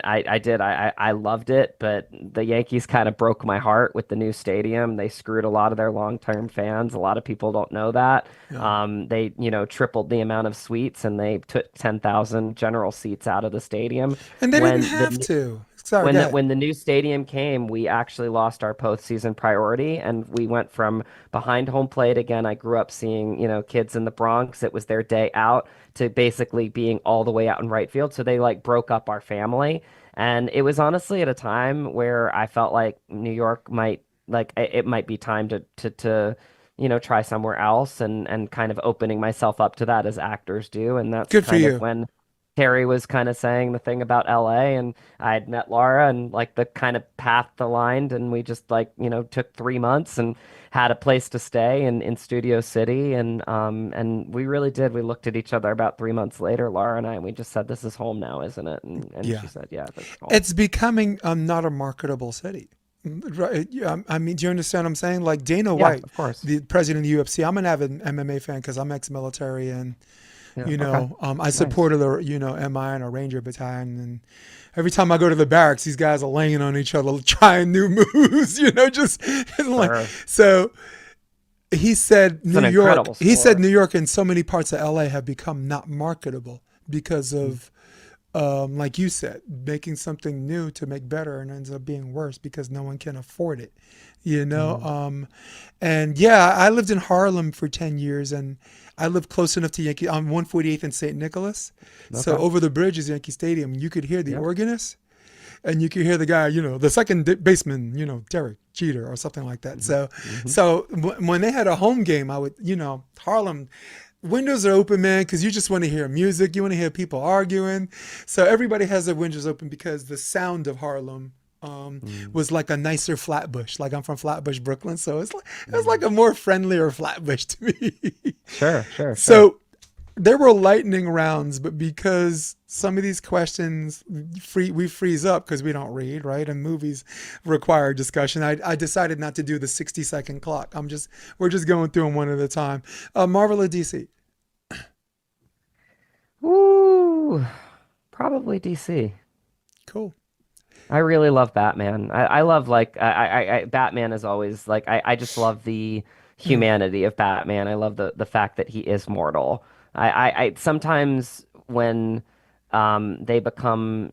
I loved it, but the Yankees kind of broke my heart with the new stadium. They screwed a lot of their long-term fans. A lot of people don't know that. Yeah. They, tripled the amount of suites, and they took 10,000 general seats out of the stadium. And they didn't have to. Sorry, when go the, ahead. when the new stadium came, we actually lost our postseason priority, and we went from behind home plate again. I grew up seeing, kids in the Bronx. It was their day out to basically being all the way out in right field. So they like broke up our family, and it was honestly at a time where I felt like New York might like it might be time to try somewhere else, and kind of opening myself up to that as actors do, and that's Good for kind of you. when Terry was kind of saying the thing about LA, and I had met Laura, and like the kind of path aligned, and we just like, took 3 months and had a place to stay in Studio City, and we really did. We looked at each other about 3 months later, Laura and I, and we just said, "This is home now, isn't it?" And Yeah. she said, "Yeah, this is home." It's becoming not a marketable city. Right. Yeah. I mean, do you understand what I'm saying? Like Dana Yeah, White, of course. the president of the UFC. I'm an avid MMA fan because I'm ex-military, and Yeah, okay. I Nice. supported a MI and a Ranger battalion, and every time I go to the barracks, these guys are laying on each other, trying new moves. Just like Sure. so. He said It's New an York. incredible He said sport. New York and so many parts of LA have become not marketable because of, like you said, making something new to make better and ends up being worse because no one can afford it. And yeah, I lived in Harlem for 10 years, and I lived close enough to Yankee. I'm 148th and St. Nicholas. So Okay. over the bridge is Yankee Stadium. You could hear the Yep. organist, and you could hear the guy, the second baseman, Derek Jeter or something like that. So when they had a home game, I would, Harlem, windows are open, man, because you just want to hear music. You want to hear people arguing. So everybody has their windows open because the sound of Harlem was like a nicer Flatbush. Like I'm from Flatbush, Brooklyn. So it was like a more friendlier Flatbush to me. Sure. So there were lightning rounds, but because some of these questions we freeze up because we don't read, right? And movies require discussion. I decided not to do the 60-second clock. We're just going through them one at a time. Marvel or DC? Ooh, probably DC. Cool. I really love Batman. I love like Batman is always like I just love the humanity of Batman. I love the fact that he is mortal. I sometimes when they become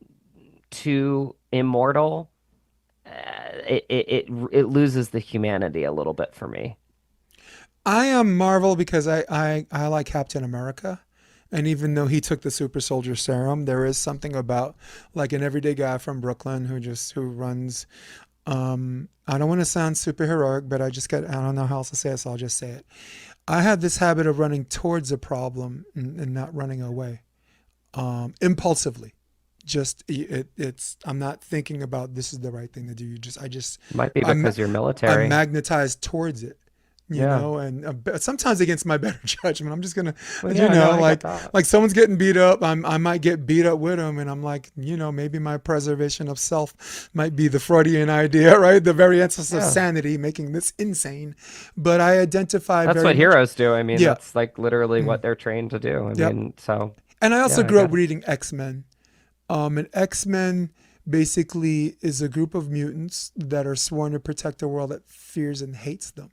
too immortal, it loses the humanity a little bit for me. I am Marvel because I like Captain America. And even though he took the super soldier serum, there is something about like an everyday guy from Brooklyn who runs. I don't want to sound super heroic, but I don't know how else to say it, so I'll just say it. I have this habit of running towards a problem and not running away, impulsively. I'm not thinking about this is the right thing to do. Might be I'm, because you're I'm military. magnetized towards it. And sometimes against my better judgment. I'm just gonna, Well, yeah, no, I like get that. like someone's getting beat up. I might get beat up with them, and I'm like, maybe my preservation of self might be the Freudian idea, right? The very essence of sanity, making this insane. But I identify That's very what much, heroes do. I mean, yeah, that's like literally what they're trained to do. I Yep. mean, so and I also yeah, I grew get up it. reading X-Men. And X-Men basically is a group of mutants that are sworn to protect a world that fears and hates them.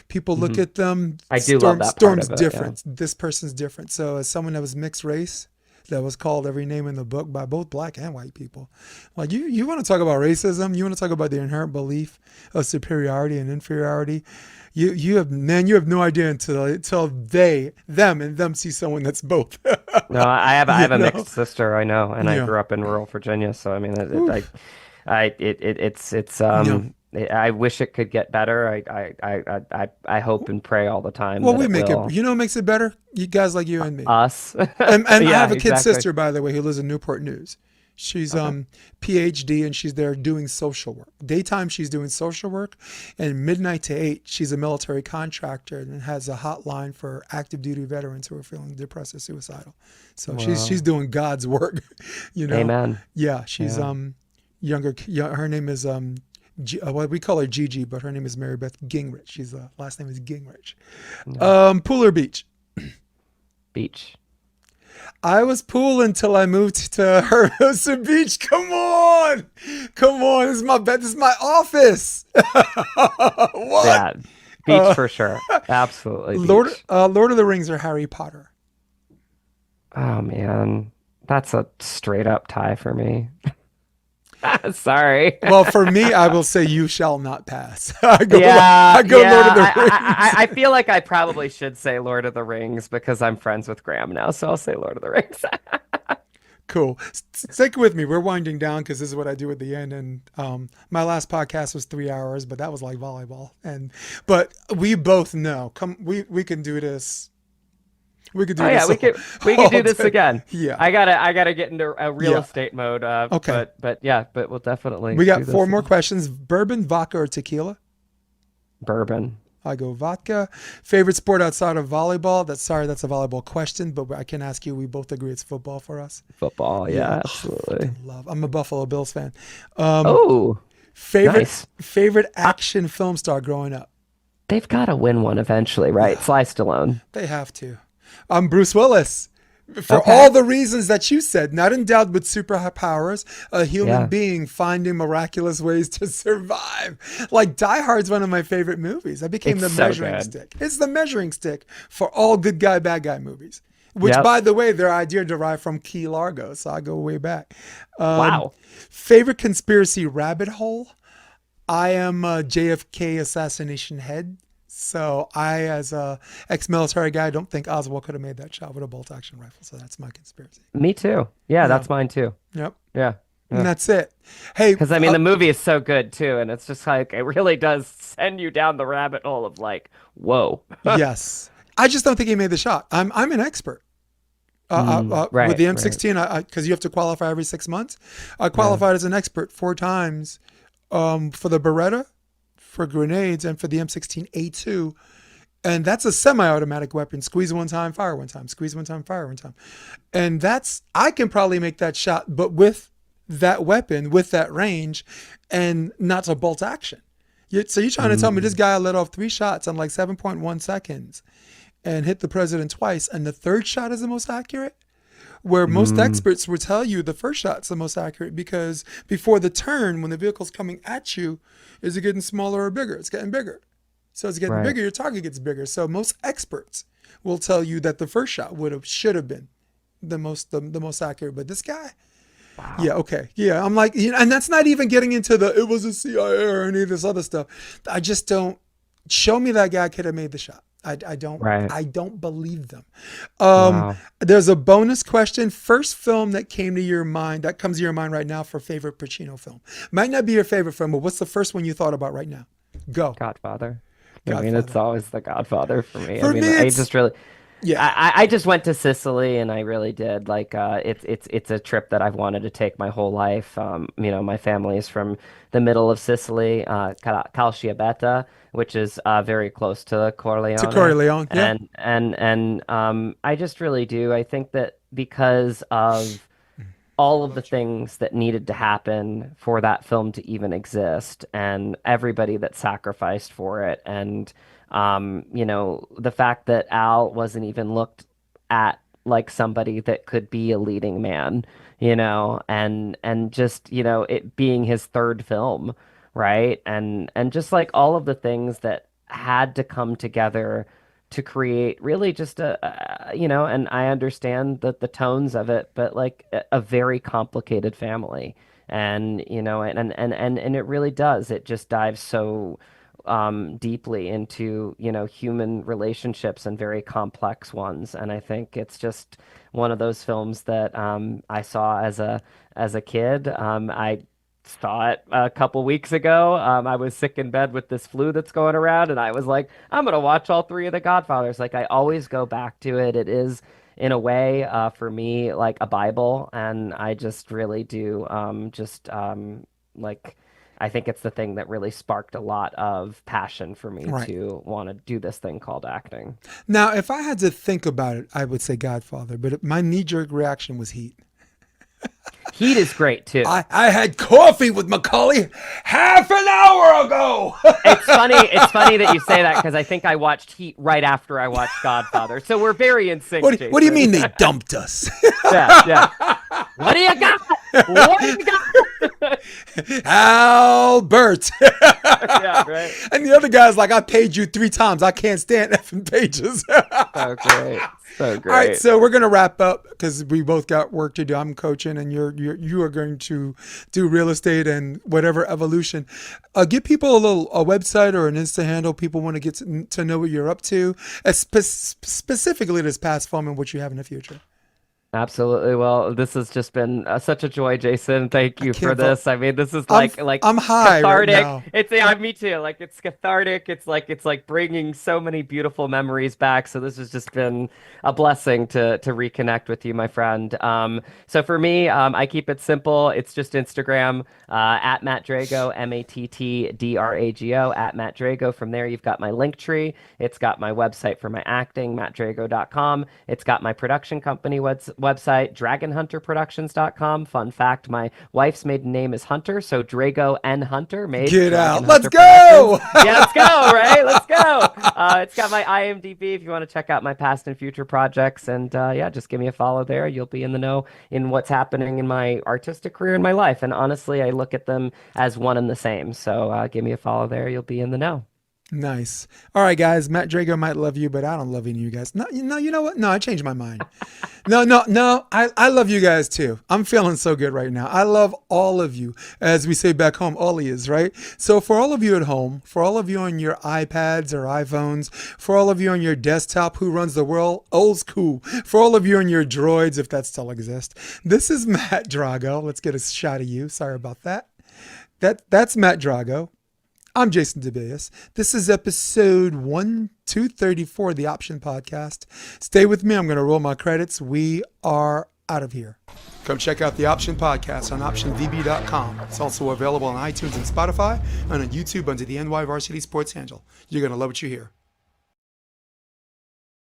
People look at them. I do love that part Storm's of it, yeah. different. This person's different. So as someone that was mixed race, that was called every name in the book by both black and white people. Like you want to talk about racism? You want to talk about the inherent belief of superiority and inferiority? You have no idea until them see someone that's both. No, I have a know? mixed sister. I know, and I Yeah. grew up in rural Virginia. So I mean, it's Yeah. I wish it could get better. I hope and pray all the time Well, that we it make will. it. You know what makes it better? You guys like you and me. Us. And I Yeah, have a kid exactly. sister, by the way, who lives in Newport News. She's PhD, and she's there doing social work. Daytime, she's doing social work, and midnight to 8, she's a military contractor and has a hotline for active duty veterans who are feeling depressed or suicidal. So she's doing God's work, Amen. Yeah, she's Yeah. younger. Her name is well, we call her Gigi, but her name is Mary Beth Gingrich. She's last name is Gingrich. Pool or beach? Beach. I was pool until I moved to Hermosa Beach. Come on. This is my bed. This is my office. What? Yeah, beach for sure. Absolutely. Lord Beach. Lord of the Rings or Harry Potter? Oh man, that's a straight up tie for me. Sorry. Well, for me, I will say You Shall Not Pass. I go Yeah, Lord of the Rings. I feel like I probably should say Lord of the Rings because I'm friends with Graham now, so I'll say Lord of the Rings. Cool. Stick with me. We're winding down because this is what I do at the end. And my last podcast was 3 hours, but that was like volleyball. But we both know. We can do this. We could do this. We could do this again. Yeah. I gotta get into a real estate mode. Okay. But we'll definitely. We got do this 4 more again. questions. Bourbon, vodka, or tequila? Bourbon. I go vodka. Favorite sport outside of volleyball? That's a volleyball question, but I can ask you. We both agree it's football for us. Football. Yeah, absolutely. I'm a Buffalo Bills fan. Nice. Favorite action film star growing up? They've got to win one eventually, right? Sly Stallone. They have to. Bruce Willis. For all the reasons that you said, not endowed with superpowers, a human being finding miraculous ways to survive. Like Die Hard's one of my favorite movies. I became the measuring stick. It's the measuring stick for all good guy, bad guy movies. Which, by the way, their idea derived from Key Largo, so I go way back. Wow. Favorite conspiracy rabbit hole? I am a JFK assassination head. So I, as a ex-military guy, don't think Oswald could have made that shot with a bolt-action rifle. So that's my conspiracy. Me too. Yeah, that's mine too. Yep. Yeah. And that's it. Hey, because I mean, the movie is so good too, and it's just like it really does send you down the rabbit hole of like, whoa. Yes, I just don't think he made the shot. I'm an expert. With the M16, because you have to qualify every 6 months. I qualified as an expert 4 times for the Beretta, for grenades, and for the M16A2. And that's a semi-automatic weapon. Squeeze one time, fire one time. Squeeze one time, fire one time. And I can probably make that shot, but with that weapon, with that range, and not to bolt action. So you're trying to tell me this guy let off 3 shots in like 7.1 seconds and hit the president twice, and the 3rd shot is the most accurate? Where most experts will tell you the first shot's the most accurate because before the turn, when the vehicle's coming at you, is it getting smaller or bigger? It's getting bigger. So it's getting bigger, your target gets bigger. So most experts will tell you that the first shot should have been the most accurate. But this guy, I'm like, and that's not even getting into it was a CIA or any of this other stuff. I just don't. Show me that guy could have made the shot. I don't believe them. There's a bonus question. First film that comes to your mind right now for favorite Pacino film. Might not be your favorite film, but what's the first one you thought about right now? Go. Godfather. I mean, it's always the Godfather for me. For me, I just really. Yeah, I just went to Sicily and I really did. Like, it's a trip that I've wanted to take my whole life. My family is from the middle of Sicily, Calciabetta, which is very close to Corleone. Yeah. And I just really do. I think that because of all of the things that needed to happen for that film to even exist, and everybody that sacrificed for it, and the fact that Al wasn't even looked at like somebody that could be a leading man, and just, it being his 3rd film, right? And just like all of the things that had to come together to create really just and I understand the tones of it, but like a very complicated family. And, and it really does. It just dives so deeply into human relationships and very complex ones, and I think it's just one of those films that I saw as a kid. I saw it a couple weeks ago. I was sick in bed with this flu that's going around, and I was like, I'm gonna watch all 3 of the Godfathers. Like, I always go back to it. It is in a way for me like a Bible, and I just really do like I think it's the thing that really sparked a lot of passion for me to want to do this thing called acting. Now, if I had to think about it, I would say Godfather, but my knee-jerk reaction was Heat. Heat is great too. I had coffee with Macaulay half an hour ago. It's funny that you say that because I think I watched Heat right after I watched Godfather. So we're very in sync. What do you mean they dumped us? Yeah. What do you got? What do you got? Albert. Yeah, right. And the other guy's like, I paid you 3 times. I can't stand effing pages. So great. So great. All right, so we're gonna wrap up because we both got work to do. I'm coaching, and you are going to do real estate and whatever evolution. Give people a website or an Insta handle. People want to get to know what you're up to, specifically this past film and what you have in the future. Absolutely. Well, this has just been such a joy, Jason. Thank you for can't this. I mean, this is I'm I'm high right cathartic. now. It's me too. Like it's cathartic. It's like bringing so many beautiful memories back. So this has just been a blessing to reconnect with you, my friend. So for me, I keep it simple. It's just Instagram at Matt Drago, MattDrago, at Matt Drago. From there, you've got my link tree. It's got my website for my acting, mattdrago.com. It's got my production company website, dragonhunterproductions.com. Fun fact, my wife's maiden name is Hunter, so Drago and Hunter made Get Dragon out. Hunter Let's go. Productions. Yeah, let's go, right? Let's go. It's got my IMDb if you want to check out my past and future projects. And yeah, just give me a follow there. You'll be in the know in what's happening in my artistic career in my life. And honestly, I look at them as one and the same. So give me a follow there. You'll be in the know. Nice. All right, guys. Matt Drago might love you, but I don't love any of you guys. No, you know what? No, I changed my mind. No. I love you guys too. I'm feeling so good right now. I love all of you. As we say back home, all is, right? So for all of you at home, for all of you on your iPads or iPhones, for all of you on your desktop who runs the world, old school, for all of you on your droids, if that still exists, this is Matt Drago. Let's get a shot of you. Sorry about that. That's Matt Drago. I'm Jason DeBeas. This is episode 1234 of the Option Podcast. Stay with me. I'm going to roll my credits. We are out of here. Come check out the Option Podcast on optionvb.com. It's also available on iTunes and Spotify and on YouTube under the NY Varsity Sports handle. You're going to love what you hear.